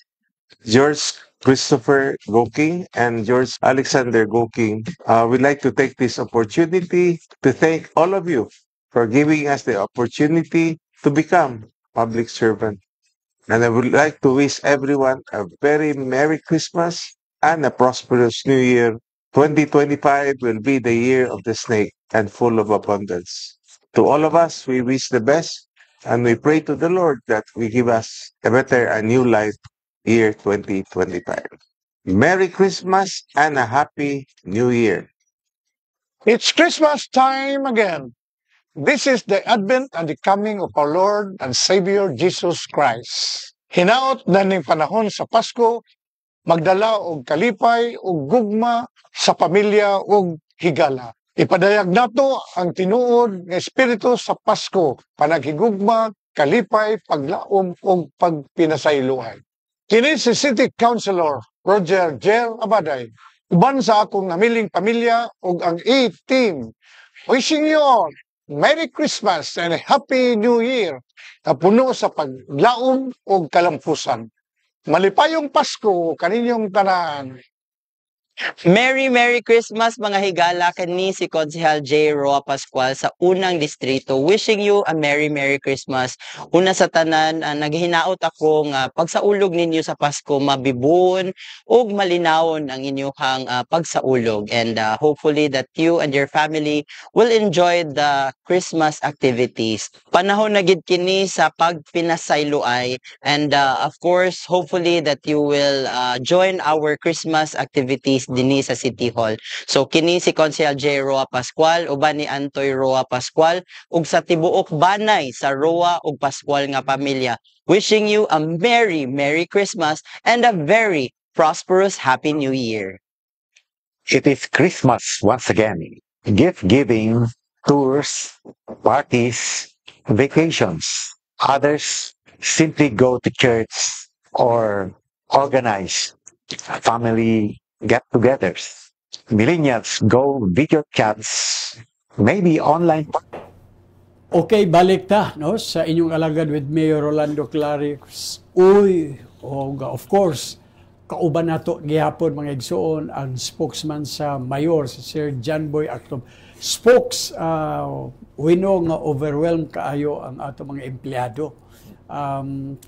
George Christopher Goking and George Alexander Goking, we'd like to take this opportunity to thank all of you for giving us the opportunity to become public servant. And I would like to wish everyone a very Merry Christmas and a prosperous New Year. 2025 will be the year of the snake and full of abundance. To all of us, we wish the best and we pray to the Lord that we give us a better and new life year 2025. Merry Christmas and a Happy New Year. It's Christmas time again. This is the advent and the coming of our Lord and Savior Jesus Christ. Hinaot na ning panahon sa Pasko, magdala og kalipay og gugma sa pamilya og higala. Ipadayag nato ang tinuod nga espiritu sa Pasko, panaghigugma, kalipay, paglaom ug pagpinasayloan. Kini si City Councilor Roger Jer Abaday, uban sa akong namiling pamilya ug ang A-team. Wishing you all Merry Christmas and a Happy New Year na puno sa paglaom o kalampusan. Malipayong Pasko kaninyong tanan. Merry Christmas mga higala, kani si Konsehal J. Roa Pascual sa unang distrito. Wishing you a Merry Christmas. Una sa tanan, naghihinaot ako nga pagsaulog ninyo sa Pasko mabibon ug malinawon ang inyong pagsaulog, and hopefully that you and your family will enjoy the Christmas activities. Panahon na gid kini sa pagpinasayloay, and of course hopefully that you will join our Christmas activities dinhi sa City Hall. So kini si Konsehal J. Roa Pascual uban ni Antoy Roa Pascual ug sa tibuok banay sa Roa ug Pascual nga pamilya, wishing you a Merry Christmas and a very prosperous Happy New Year. It is Christmas once again. Gift giving, tours, parties, vacations. Others simply go to church or organize family get-togethers. Millennials go video chats, maybe online. Okay, balik ta no sa inyong alagad with Mayor Rolando Clarix. Of course, kauban nato gihapon mga igsoon ang spokesman sa mayor, si Sir John Boy Actob. We know nga overwhelmed kaayo ang ato mga empleyado.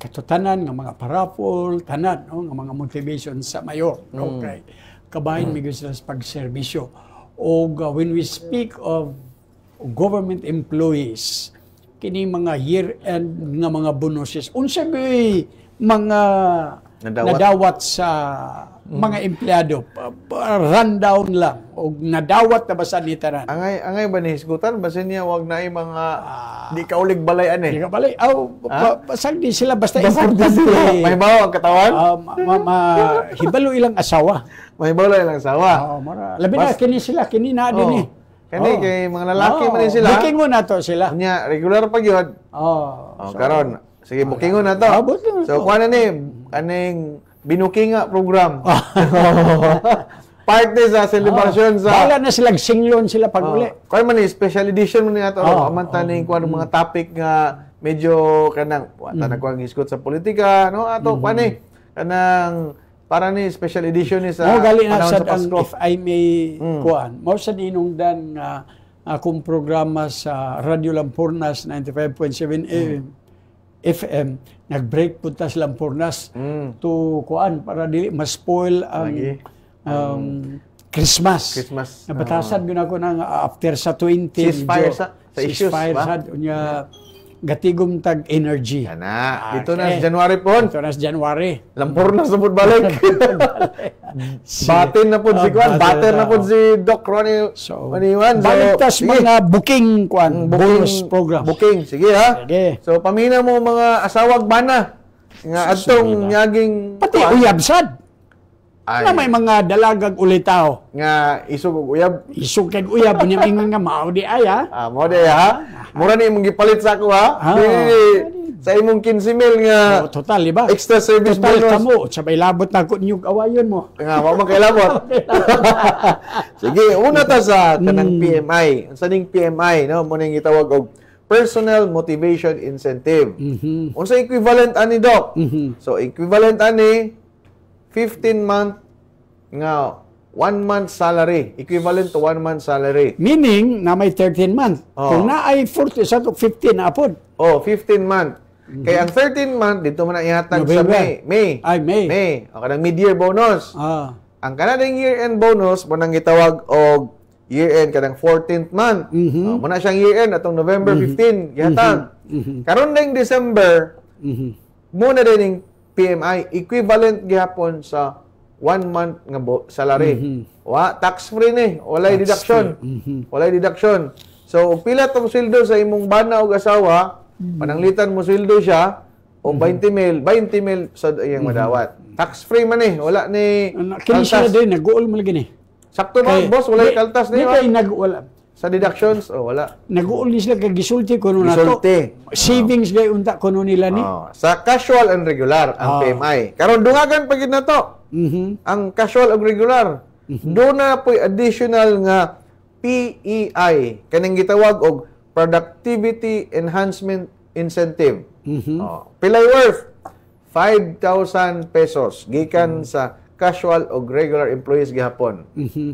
Katutanan nga mga parapol, tanan no, nga mga motivation sa mayor. Okay. Kabahin mi sila sa pagserbisyo. O when we speak of government employees, kini mga year-end nga mga bonuses, unsa may mga nadawat sa mga empleyado, rundown lang o nadawat na ba sa nitaran? Angay ba ni hisgutan basin niya wag na mga di ka ulig balayan eh. Di ka balay. Pasag di sila basta importante. May bawa ang katawan? Hibalo ilang asawa. May bawa ilang asawa. Labi na kini sila, kini na din eh. Kani kay mga lalaki man sila. Bookingon na to sila. Unya regular pa gyud. Karon sige bookingon na to. So kuha na ni kaning binukinga program. Parte sa celebration sa wala na silang singlon sila pag uli. Kaya man ni special edition man ni ato amanta ning kuan mga topic nga medyo kanang nagkuang iskot sa politika no ato kuan ni kanang para ni special edition ni sa gali na sa if I may kuan. Mo sa dinungdan akong programa sa Radio Lampornas 95.7 FM, nag-break punta sa Lampornas to kuan para dili ma-spoil ang Christmas. Nabatasan gyud ako nang after sa 20 ceasefire sa issues ba? Unya gatigom tag energy. Ana, dito na sa January po. Dito na sa January. Lampor na sa balik. Batin na po si kuan, bater na po si Doc Ronnie Maniwan. Balik tas mga booking kuan, bonus program. Booking, sige ha. Sige. So pamina mo mga asawag bana nga adtong nyaging pati uyab sad. Na may mga dalagag ulitaw nga isog og uyab. Isog kag uyab unya ingon nga mao di ay ha. Mao di ha. Mura ni imong gipalit sa ako ha. Sa imong 15,000 nga total di ba? Extra service total bonus. Kamo sabay labot na ko niyog awayon mo. Nga wa man kay labot. Sige, una ta sa kanang PMI. Unsa ning PMI no? Mo ning gitawag og Personal Motivation Incentive. Unsa equivalent ani Doc? So equivalent ani 15-month nga 1 month salary, equivalent to 1 month salary. Meaning, na may 13 months. Oh. Kung na ay 40, sa 15 na apod. 15 month. Kaya ang 13 month, dito mo na ihatag sa November. May. Ay, May. O kanang mid-year bonus. Ang kanadang year-end bonus, mo nang gitawag og year-end kanang 14th month. Muna siyang year-end atong November 15, gihatag. Karon ding December, muna din yung PMI, equivalent gihapon sa 1 month nga salary. Tax-free ni, walay deduction. Walay deduction. So, pila tong sweldo sa imong bana o asawa, pananglitan mo sweldo siya, o 20 mil sa iyang madawat. Tax-free man eh, wala ni Kini sila din, nag-uol mo lagi ni. Sakto ba, boss? Wala yung kaltas Di niyo? kayo nag-uol. Sa deductions, wala. Nag-uol ni sila kag gisulti kuno na to. Gisulti. Savings gay unta kuno nila ni. Sa casual and regular, ang PMI. Karon dungagan pagid na to. Ang casual ug regular. Doon na po'y additional nga PEI, kanang gitawag og Productivity Enhancement Incentive. Pilay worth 5,000 pesos gikan sa casual o regular employees gihapon.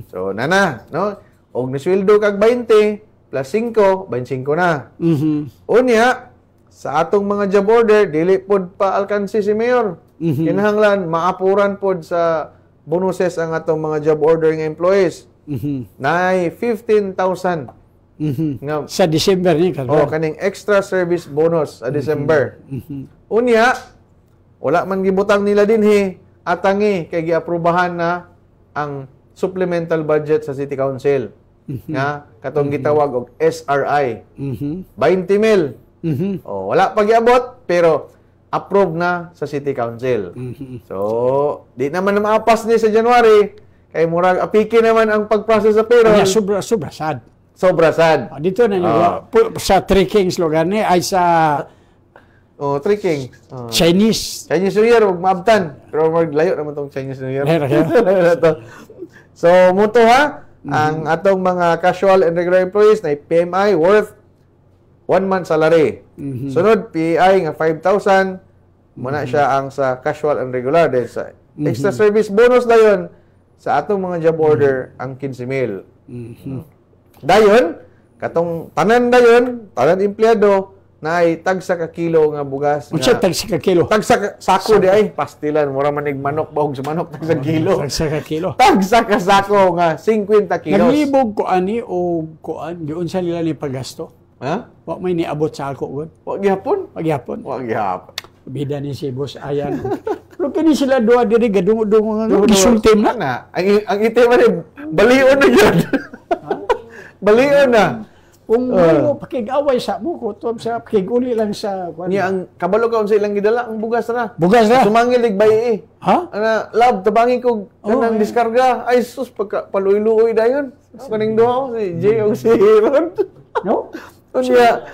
So nana, no? Og nisweldo kag 20 plus 5, 25 na. Unya sa atong mga job order dili pod pa alkansi si mayor. Kinahanglan maapuran pod sa bonuses ang atong mga job order nga employees. Nay 15,000 nga Sa December ni kaning extra service bonus sa December. Unya wala man gibutang nila dinhi atangi kay giaprubahan na ang supplemental budget sa City Council nga katong gitawag og SRI. 20 mil. Wala pa giabot pero approve na sa City Council. So, di naman na maapas ni sa January kay murag apiki naman ang pag-process sa payroll. Sobra sad. Sobra sad. Dito na sa Three Kings lugar ni ay sa tricking. Chinese. Chinese New Year, huwag maabtan. Pero maglayo naman tong Chinese New Year. So, muto ha, ang atong mga casual and regular employees na PMI worth 1 month salary. Sunod, PEI nga 5,000. Muna siya ang sa casual and regular. Then sa extra service bonus dayon sa atong mga job order ang 15 mil. Dayon, katong tanan dayon, tanan empleyado, na ay tagsa ka kilo nga bugas. Unsa tagsa ka kilo? Tagsa ka sako di ay pastilan mura manig manok bahog sa manok tagsa kilo. Tagsa ka kilo. Tagsa ka sako nga 50 kilos. Naglibog ko ani o kuan giun sa nila ni paggasto. Ha? Wa may niabot sa ako gud. Wa gihapon? Pagyapon. Wa gihapon. Bida ni si Boss Ayan. Pero kini sila duha diri gadungo-dungo nga gisultim na. Ang itim man balion na gyud. Balion na. Kung mo pakig-away sa mo ko sa pakig-uli lang sa kuan. Niya ang kabalo ka unsa ilang gidala ang bugas na. Bugas na. Sumangil bay Ha? Ana, love tabangin ko kanang diskarga. Ay sus pagka paluy-luoy dayon. Kaning duha si Jay o si Ron. No? Unya,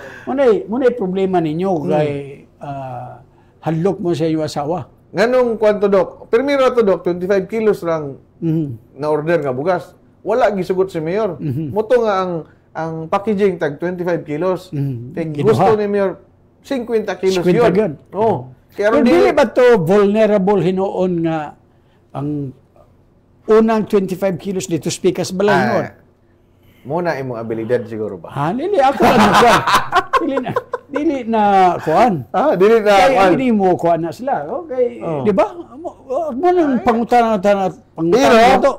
Munay problema ninyo kay hadlok mo sa iyong asawa. nganong kwanto dok? Primero to dok, 25 kilos lang na order nga bugas. Wala gisugot si mayor. Moto nga ang packaging tag 25 kilos. Gusto ni mayor 50 kilos 50 yun. yun. Oh. Kaya Pero ron dili ba to vulnerable hinoon nga ang unang 25 kilos dito speakers balang noon? Muna imong abilidad siguro ba? Dili ako na kuan. Dili na kuan. Dili na Kaya kuan. hindi mo kuan na sila. Okay, di ba? Mo nang pangutan Pero, to.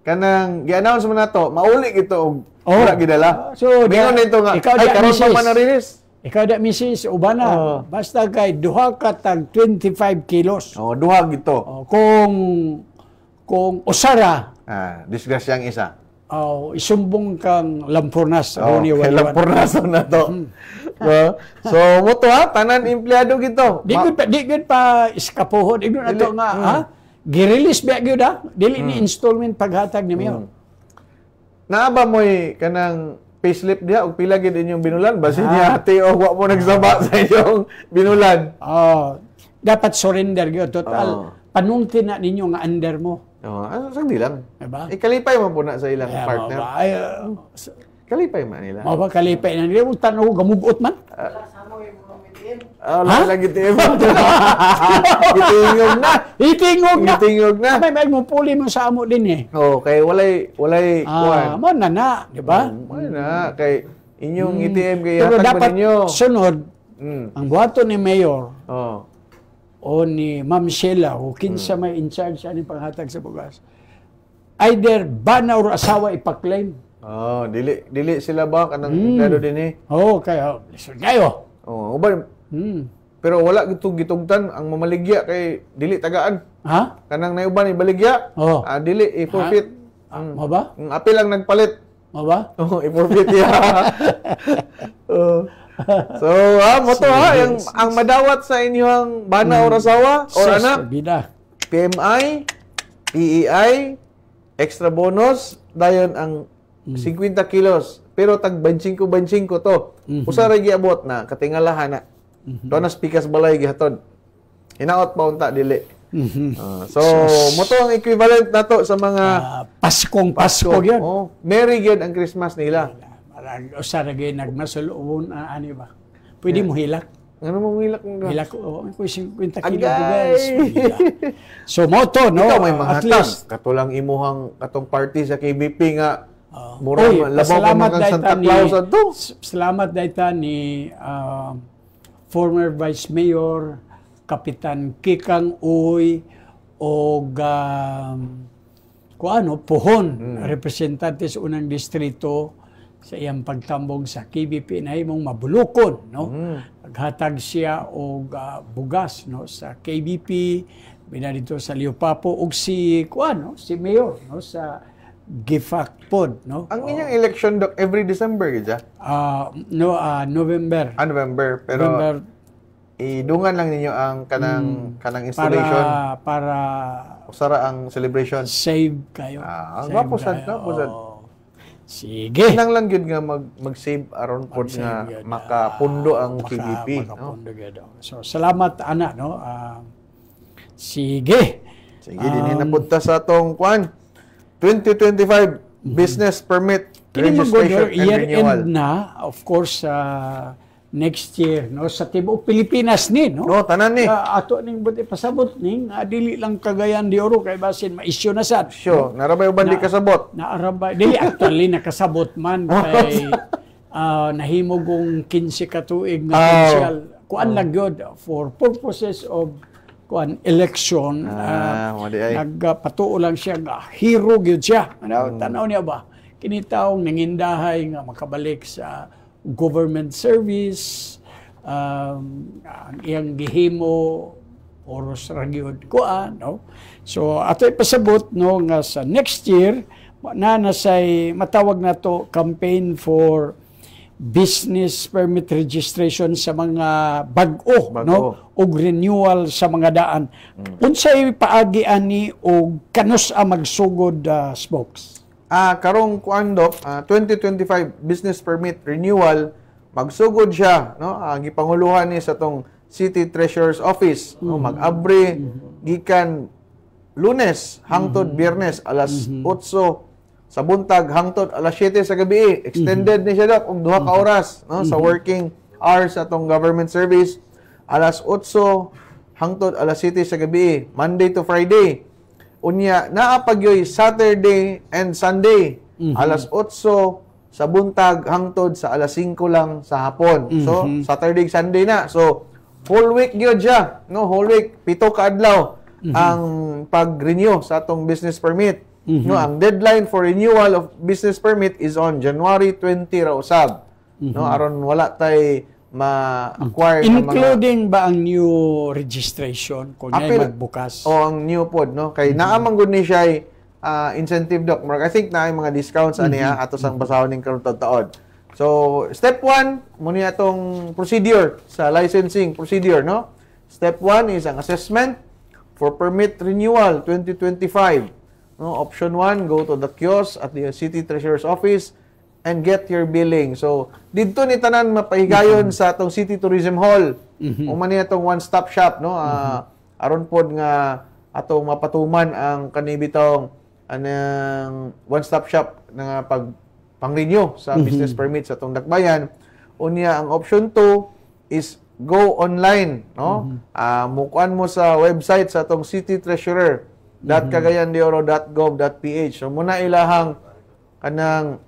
kanang gi-announce mo na to, mauli ito og Oh. wala gidala. So, Mingon nito nga, ikaw ay da, karon pa misis. man na-release. Ikaw da misis ubana. Basta kay duha ka tag 25 kilos. Duha gito. Kung usara Disgrasyang isa. isumbong kang Lampornas Okay, lampurnaso na to. So, muto ha, tanan empleyado gito. Di gud pa iskapohon. Ignon ato nga gi-release ba gyud dili ni installment paghatag ni mayor. Naaba mo'y kanang payslip diha og pila gid inyong binulan basin niya ate o wa mo nagsaba sa inyong binulan. Dapat surrender gyud total. Panungti na ninyo nga under mo. Sagdi lang. Diba? Kalipay man po na sa ilang partner. Kalipay man nila. Mao ba kalipay na nila tanaw gamugot man? Wala lang itim. Itingog na. Itingog na. Itingog na. May puli mo sa amo din eh. Kay walay kuan. Mo na, di ba? Wala na. Kay inyong itim kay Pero hatag dapat ba ninyo? sunod, ang buhato ni Mayor Oh. o ni Ma'am Sheila o kinsa may in charge ani panghatag sa bugas. Either bana or asawa ipaklaim. Dili sila ba kanang empleyado din eh. Kaya listen kayo. Uban. Pero wala gitugtan ang mamaligya kay dili tagaan. Ha? Kanang nayuban ibaligya. Dili i-forfeit. Mo ba? Ang apil lang nagpalit. Mo ba? I-forfeit ya. So, mo to ang madawat sa inyong bana or asawa or anak. Bida. PMI, PEI, extra bonus, dayon ang 50 kilos. Pero tag 25 to. Usa ra giabot na katingalahan na. Donas pikas balay gihatod. Hinaot pa unta dili. So, mo to ang equivalent nato sa mga Paskong Pasko gyud. Merry gyud ang Christmas nila. Usa ra gyud nagmasulubon ani ba. Pwede mo hilak. Ano mo hilak mo? Hilak ko 50 kilo bugas. So mo to no. Ikaw may mga at least katulang imuhang katong party sa KBP nga murag labaw pa man kang Santa Claus adto. Salamat dayta ni former Vice Mayor Kapitan Kikang Uy o Puhon, representante sa unang distrito sa iyang pagtambong sa KBP na himong mabulukon, no? Naghatag siya og bugas, no, sa KBP, bina dito sa Liupapo ug si si Mayor, no, sa Gifac pod, no. Ang inyong election doc every December gid November. November, pero November, idungan lang ninyo ang kanang installation para usara ang celebration. Save kayo. Gapo sad. Sige. Nang lang gyud nga mag-save aron pod nga makapundo ang KBP, no. So salamat ana, no. Sige. Dinhi na punta sa atong 2025 business permit registration and renewal. Year-end na, of course, next year, no, sa tibuok Pilipinas ni, no. Tanan ni. Ato ning buti pasabot ning dili lang Cagayan de Oro kay basin ma-issue na sad. Sure, narabay uban di kasabot. Naarabay dili actually nakasabot man kay nahimog og 15 ka tuig nga potential. Kuan lang gyud for purposes of election. Nagpatuo lang siya nga hero gyud siya. Tanaw niya ba? Kini taong nangindahay nga makabalik sa government service, ang iyang gihimo oros ra gyud kuan, no. So ato ipasabot, no, nga sa next year nasay matawag nato campaign for business permit registration sa mga bag-o, no, ug renewal sa mga daan. Unsay paagi ani og kanus magsugod spokes? Karong kuandok 2025 business permit renewal magsugod siya, no. Gipanguluhan ni sa tong City Treasurer's Office, no, mag-abri gikan Lunes hangtod Biyernes alas 8 sa buntag hangtod alas 7 sa gabi. Extended ni siya dok og 2 ka oras, no, sa working hours sa tong government service. Alas 8 hangtod alas 7 sa gabi, Monday to Friday. Unya naa pagyoy Saturday and Sunday, alas 8 sa buntag hangtod sa alas 5 lang sa hapon. So Saturday Sunday na. So whole week gyud siya, no, whole week 7 ka adlaw ang pag-renew sa atong business permit. No, ang deadline for renewal of business permit is on January 20 ra usab. No, aron wala tay ma-acquire including ba ang new registration kung ay magbukas? Ang new pod, no, kay naamang gud ni siya incentive doc. I think na ay mga discounts aniya ato sang basahon ning karon taon. So step 1 mo ni atong procedure sa licensing procedure, no. Step 1 is ang assessment for permit renewal 2025. No, option 1, go to the kiosk at the City Treasurer's Office and get your billing. So, dito ni tanan mapahigayon sa atong City Tourism Hall. Man ni atong one-stop shop, no. Aron pod nga atong mapatuman ang kanibitong anang one-stop shop nga pang-renew sa business permit sa atong dakbayan. Unya ang option 2 is go online, no? Mukuan mo sa website sa atong City Treasurer .cagayandeoro.gov.ph. So muna ilahang kanang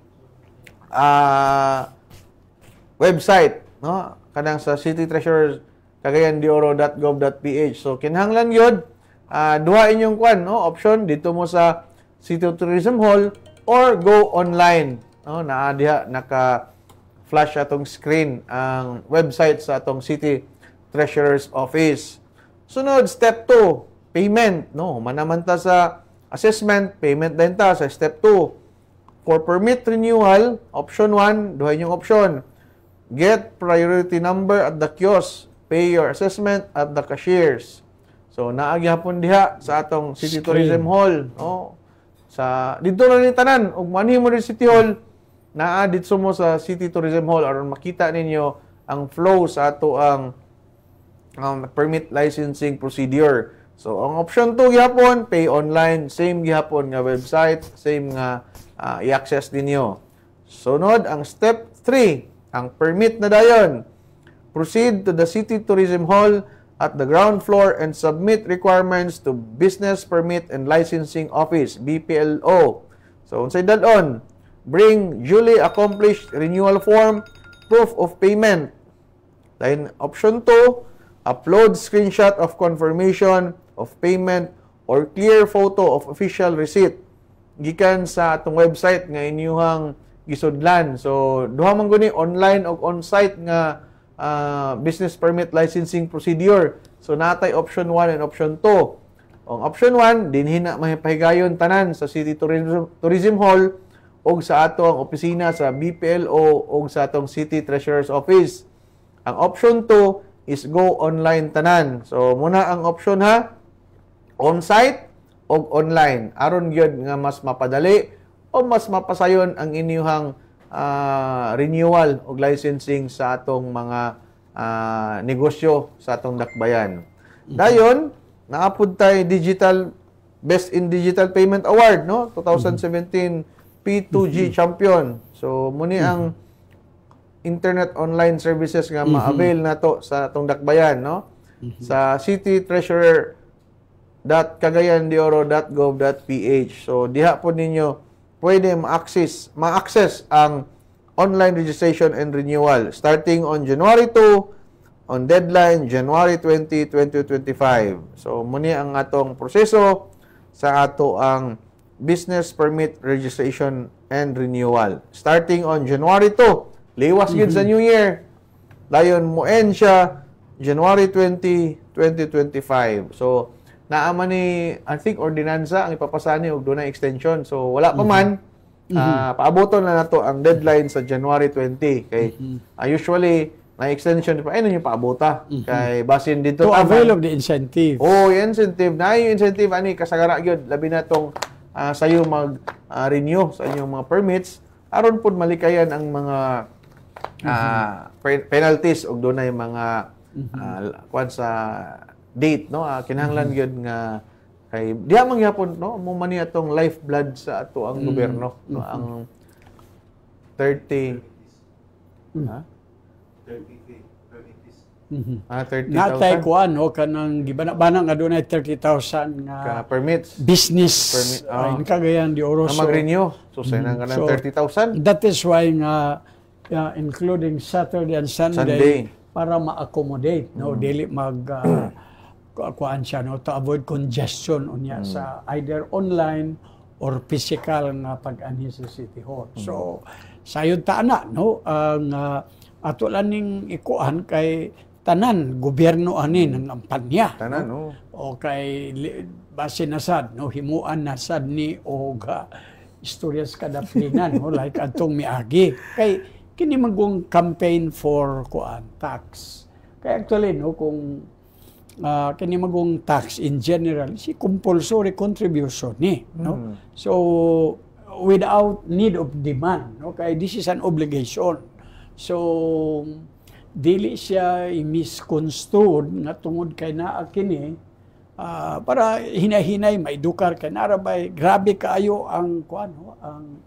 website, no? Kanang sa City Treasurer cagayandeoro.gov.ph. So kinahanglan yun, duha inyong kwan, no? Option dito mo sa City Tourism Hall or go online, no? Naa diha naka-flash atong screen ang website sa atong City Treasurer's Office. Sunod, step 2, payment, no? Manamanta sa assessment, payment din ta sa step 2. For permit renewal, option 1, duha inyong option. Get priority number at the kiosk. Pay your assessment at the cashiers. So naagyapon diha sa atong City Tourism Hall, no? Sa dito na ni tanan ug manhi mo rin City Hall, naa dito mo sa City Tourism Hall aron makita ninyo ang flow sa ato ang permit licensing procedure. So ang option 2 gihapon, pay online, same gihapon nga website, same nga i-access ninyo. Sunod ang step 3, ang permit na dayon. Proceed to the City Tourism Hall at the ground floor and submit requirements to Business Permit and Licensing Office, BPLO. So, unsay dalon, bring duly accomplished renewal form, proof of payment. Then, option 2, upload screenshot of confirmation of payment or clear photo of official receipt. Gikan sa atong website nga inyuhang gisudlan. So, duha man guni online o on-site nga business permit licensing procedure. So, natay option 1 and option 2. Ang option 1, dinhi na mahipahigayon tanan sa City Tourism Hall o sa ato ang opisina sa BPLO o sa atong City Treasurer's Office. Ang option 2 is go online tanan. So, muna ang option ha, on-site o online. Aron gyud nga mas mapadali o mas mapasayon ang inyuhang renewal o licensing sa atong mga negosyo sa atong dakbayan. Dayon, naapod tay digital Best in Digital Payment Award, no? 2017 P2G champion. So muni ang internet online services nga ma-avail nato sa atong dakbayan, no? Sa City Treasurer .cagayandeoro.gov.ph. So diha po ninyo pwede ma-access ang online registration and renewal starting on January 2, on deadline January 20, 2025. So muni ang atong proseso sa ato ang business permit registration and renewal starting on January 2. Liwas gid sa New Year. Dayon mo end siya January 20, 2025. So naaman ni, I think, ordinansa ang ipapasani og dunay extension. So, wala pa man. Paaboton na nato ang deadline sa January 20. Kay, usually, na extension pa, ay na yung paabota. Kay, basin dito. To avail of the incentive. Oh, yung incentive. Na yung incentive, ani, kasagara yun. Labi na itong sayo mag-renew sa inyong mga permits. Aron po malikayan ang mga penalties o dunay mga kwan sa date, no? Kinahanglan gyud nga kay diha man gyapon, no? Mo man ni atong lifeblood sa ato ang gobyerno, no? Ang 30 30,000 natay kuan no kanang gibana-bana nga dunay 30,000 nga permits business in Cagayan de Oro. Mag-renew. So say nang kanang 30,000. That is why nga including Saturday and Sunday para ma-accommodate, no? Dili mag kuan siya, no, to avoid congestion unya sa either online or physical nga pag-anhi sa City Hall. So sayod ta ana, no, ang ato lang ning ikuan kay tanan gobyerno ani ng kampanya, tanan, no? O kay base nasad, no, himuan nasad ni og istoryas kadaplingan, no, like atong miagi kay kini magong campaign for kuan tax. Kay actually, no, kung kini magong tax in general si compulsory contribution ni, no? So without need of demand, okay, this is an obligation. So dili siya i-misconstrued nga tungod kay naa kini para hinay-hinay maidukar kay narabay grabe kaayo ang kuan, ang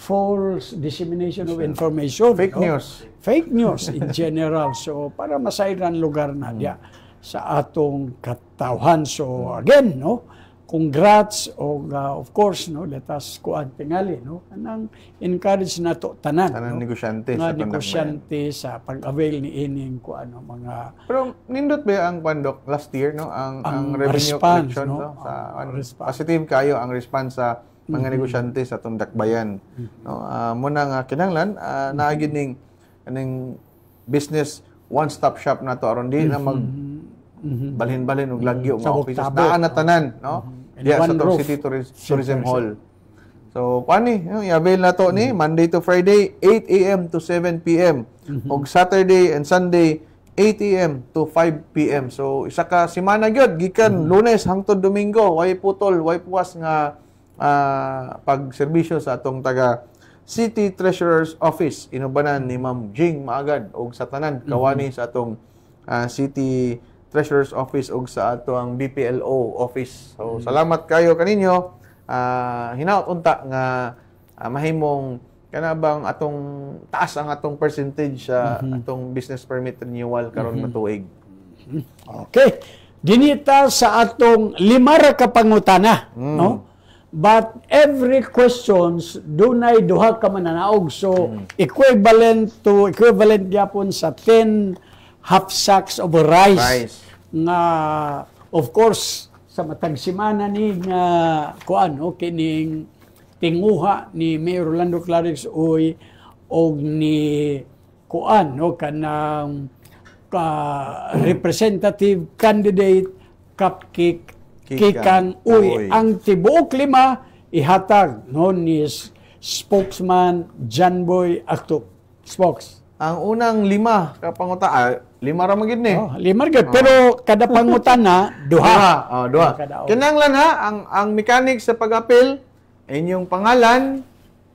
false dissemination of information. Fake no? news. Fake news in general. So, para masayran lugar na diya sa atong katawhan. So, again, no, congrats o of course, no, let us kuan tingali, no, anang encourage na to tanan, Tanang no, negosyante nga sa tandang negosyante sa pag-avail ni ining kuan, no, mga Pero nindot ba ang pandok last year, no, ang revenue response, collection, no? no, sa Response. positive kayo ang response sa mga negosyante sa tong dakbayan, no. Muna nga kinahanglan naagid ning aning business one-stop shop na to aron di na mag balhin-balhin og lagyo mga Tabok-tabok. offices daan na tanan, no. And Diya sa one tong roof. City Tourism Hall. So, kuani, i-avail na to ni Monday to Friday, 8 a.m. to 7 p.m. Og Saturday and Sunday, 8 a.m. to 5 p.m. So, isa ka semana gyud gikan Lunes hangtod Domingo, way putol, way puwas nga pagserbisyo sa atong taga City Treasurer's Office. Inubanan ni Ma'am Jing Maagad og sa tanan kawani sa atong City Treasurer's Office ug sa ato ang BPLO office. So salamat kayo kaninyo. Hinaot unta nga mahimong kanabang atong taas ang atong percentage sa atong business permit renewal karon matuig. Okay. Dinita sa atong 5 ka pangutana, no? But every questions dunay duha ka mananaog. So equivalent gyapon sa 10 half sacks of rice. Nga of course sa matag semana ni nga kuan no kining tinguha ni Mayor Rolando Clarix Uy og ni kuan no kanang representative candidate Cupcake Kikang Uy. Ang tibuok 5 ihatag no ni spokesman John Boy Acto. Spokes. Ang unang 5 ka panguta 5 ra magid ni. 5 gid pero kada pangutana duha. Duha. Kinahanglan ha ang mechanic sa pag-apil, inyong pangalan,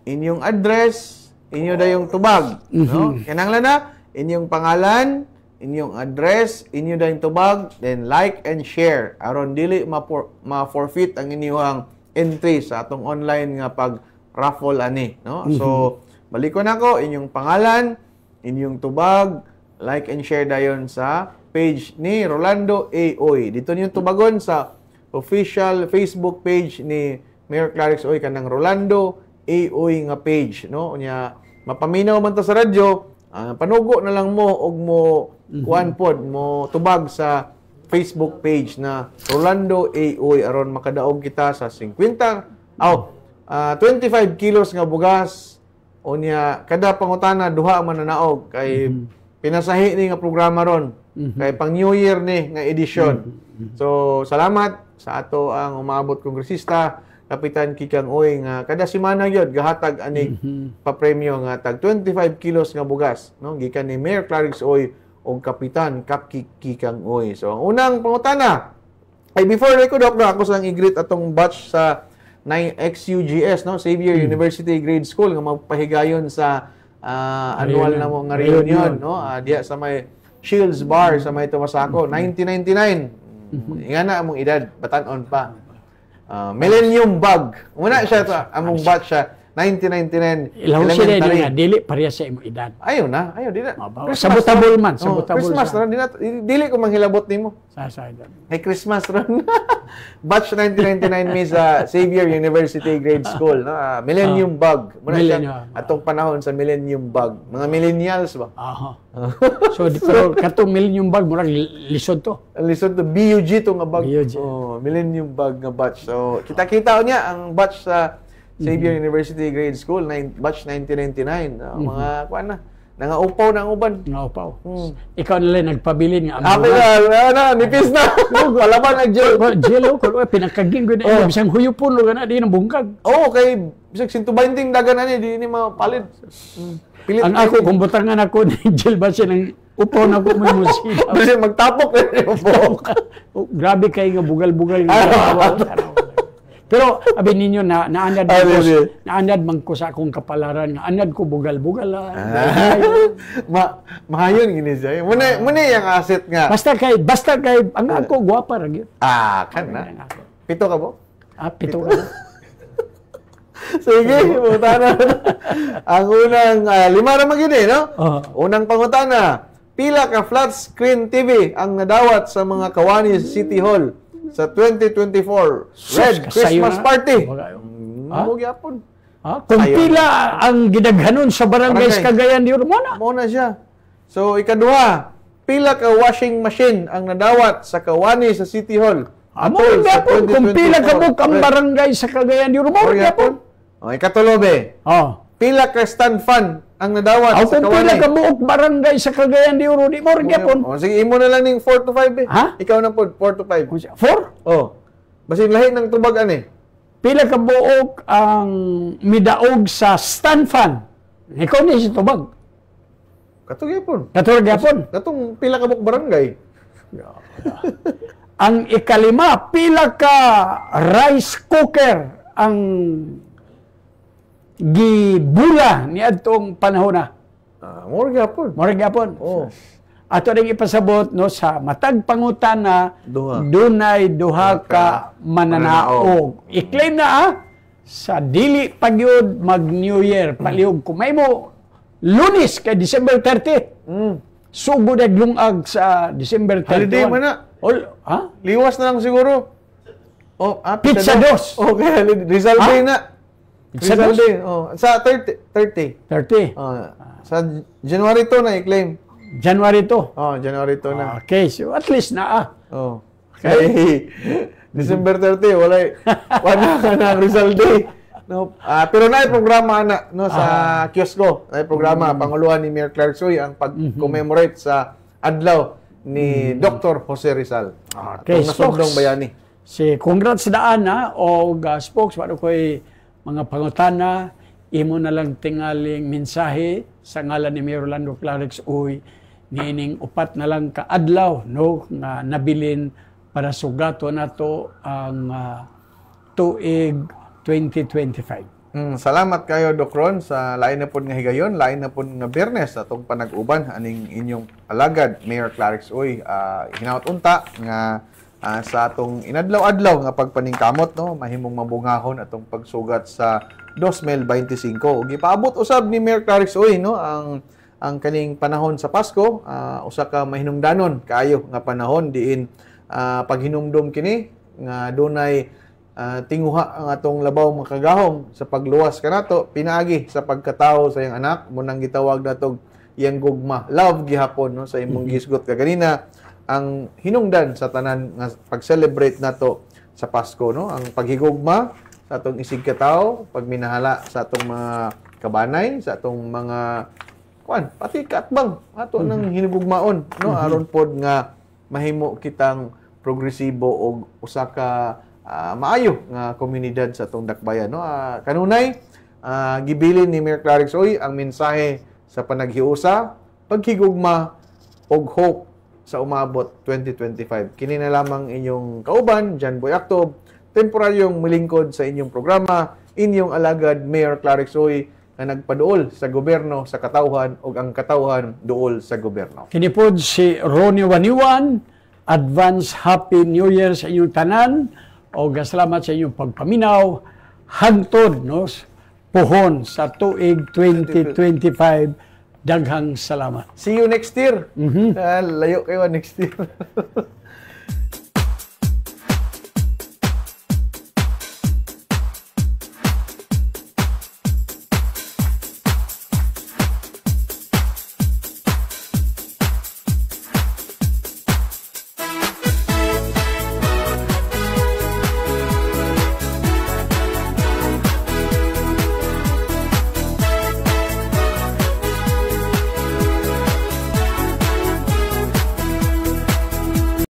inyong address, inyo dayong tubag, no? Kinahanglan ha inyong pangalan, inyong address, inyo dayong tubag, then like and share aron dili ma-forfeit ang inyong entry sa atong online nga pag-raffle ani, no? So balikon nako inyong pangalan, inyong tubag, like and share dayon sa page ni Rolando A. Uy. Dito niyo tubagon sa official Facebook page ni Mayor Clarix Uy kanang Rolando A. Uy nga page, no? Unya mapaminaw man ta sa radyo, panugo na lang mo og mo kuan pod mo tubag sa Facebook page na Rolando A. Uy aron makadaog kita sa 25 kilos nga bugas. Unya kada pangutana duha man nanaog kay pinasahi ni nga programa ron kay pang New Year ni nga edisyon. So salamat sa ato ang umabot kongresista Kapitan Kikang Uy nga kada semana gyud gahatag anig papremyo nga tag 25 kilos nga bugas, no, gikan ni Mayor Clarix Uy og Kapitan Kikang Uy. So ang unang pangutana ay before record na ako sang i-greet atong batch sa XUGS, no, Xavier University Grade School nga magpahigayon sa annual na mo nga reunion, no, diya sa may Shields Bar sa may Tumasako 1999. Ingana among edad batan-on pa. Millennium Bug. Muna siya among batch siya 1999 Ilaw sila na dili pareha sa imong edad. Ayaw dili. Sabotable man, sabotable. Christmas ron dili ko manghilabot nimo. Sa Ay Christmas ron. Batch 1999 mi sa Xavier University Grade School, no? Millennium Bug. Muna siya atong panahon sa Millennium Bug. Mga millennials ba? So pero katong Millennium Bug murag lisod to. Lisod to BUG to nga bug. BUG. Millennium Bug nga batch. So kita-kita niya ang batch sa Xavier University Grade School, batch 1999. Mga kuan na. Nangaupaw na ang uban. Nangaupaw. Ikaw na lang nagpabilin nga. Nipis na. Alaban nag-gel. Gel ko. Pinakaging ko na. Bisang huyupon lo na. Di nang bungkag. Kay bisag 120 dagan ani di ni mapalid. Ang ako, kung butangan ako ng gel ba siya ng upaw na ko may musika. Kasi magtapok na upaw. Grabe kayo nga bugal-bugal. Pero abi ninyo naanad man ko sa akong kapalaran nga anad ko bugal-bugal. Mahayon gini siya. Muna yang asset nga. Basta kay ang ako gwapa ra gyud. Kan na. Pito ka po? Pito ka. Sige, pangutana. Ang unang, lima naman yun no? Unang pangutana, pila ka flat screen TV ang nadawat sa mga kawani sa City Hall sa 2024 Red Christmas Party? Magyapon. Kung pila ang gidaghanon sa barangay sa Cagayan de Oro, muna siya. So, ikaduha, pila ka washing machine ang nadawat sa kawani sa City Hall? Amo gyapon kung pila ka buk ang barangay sa Cagayan de Oro, gyapon. Ikatulobe. Pila ka stand fan ang nadawat sa kung kawani? pila ka buok barangay sa Cagayan de Oro, di mo gyapon. Sige, imo na lang ning 4 to 5 Ikaw na po, 4 to 5. 4? Basin lahi ng tubag ani. Pila ka buok ang midaog sa stand fan? Ikaw ni si tubag. Katong gyapon. Katong pila ka buok barangay. Ang ikalima, pila ka rice cooker ang gibula ni adtong panahon na. More gyapon. Ato ring ipasabot no sa matag pangutana dunay duha ka mananaog. I-claim na sa dili pagyud mag New Year palihog kumay mo Lunes kay December 30. Sugod ag lungag sa December 31. Holiday man na. Liwas na lang siguro. Pizza dos. Okay, Rizal Day na. Rizal Day. Sa 30. Sa January 2 na i-claim. January 2. January 2 na. Okay, so at least na Okay. December 30, wala ka na Rizal Day. No, pero naay programa na no sa Kiosco. Naay programa panguluhan ni Mayor Clark Soy ang pag-commemorate sa adlaw ni Dr. Jose Rizal. Okay, nasundong bayani. Congrats daan o spokes para ko'y mga pangutana, imo na lang tingaling mensahe sa ngalan ni Mayor Orlando Clarix Uy, nining upat na lang kaadlaw no nga nabilin para sugato nato ang tuig 2025. Salamat kayo, Doc Ron, sa lain na po nga higayon, lain na po nga Biyernes atong panag-uban aning inyong alagad, Mayor Clarix Uy. Hinaut unta nga sa atong inadlaw-adlaw nga pagpaningkamot, no, mahimong mabungahon atong pagsugat sa 2025. Ug ipaabot usab ni Mayor Clarix Uy no ang kaning panahon sa Pasko, usa ka mahinungdanon kaayo nga panahon diin paghinumdom kini nga dunay tinguha ang atong labaw makagahom sa pagluwas kanato pinaagi sa pagkatawo sa iyang anak mo nang gitawag natog iyang gugma love gihapon no sa imong gisgot ka ganina ang hinungdan sa tanan nga pag-celebrate nato sa Pasko no ang paghigugma sa atong isig katawo pagminahala sa atong mga kabanay sa atong mga pati katbang ato nang hinugugmaon no aron pod nga mahimo kitang progresibo og usa ka maayo nga komunidad sa atong dakbayan no kanunay gibilin ni Mayor Clarix Uy ang mensahe sa panaghiusa paghigugma og hope sa umabot 2025 kini na lamang inyong kauban John Boy Actob temporaryong milingkod sa inyong programa inyong alagad Mayor Clarix Uy na nagpaduol sa gobyerno sa katawhan ug ang katawhan duol sa gobyerno. Kini pod si Ronnie Waniwan, advance Happy New Year sa inyong tanan. O salamat sa inyong pagpaminaw hangtod no puhon sa tuig 2025. Daghang salamat. See you next year. Layo kayo next year.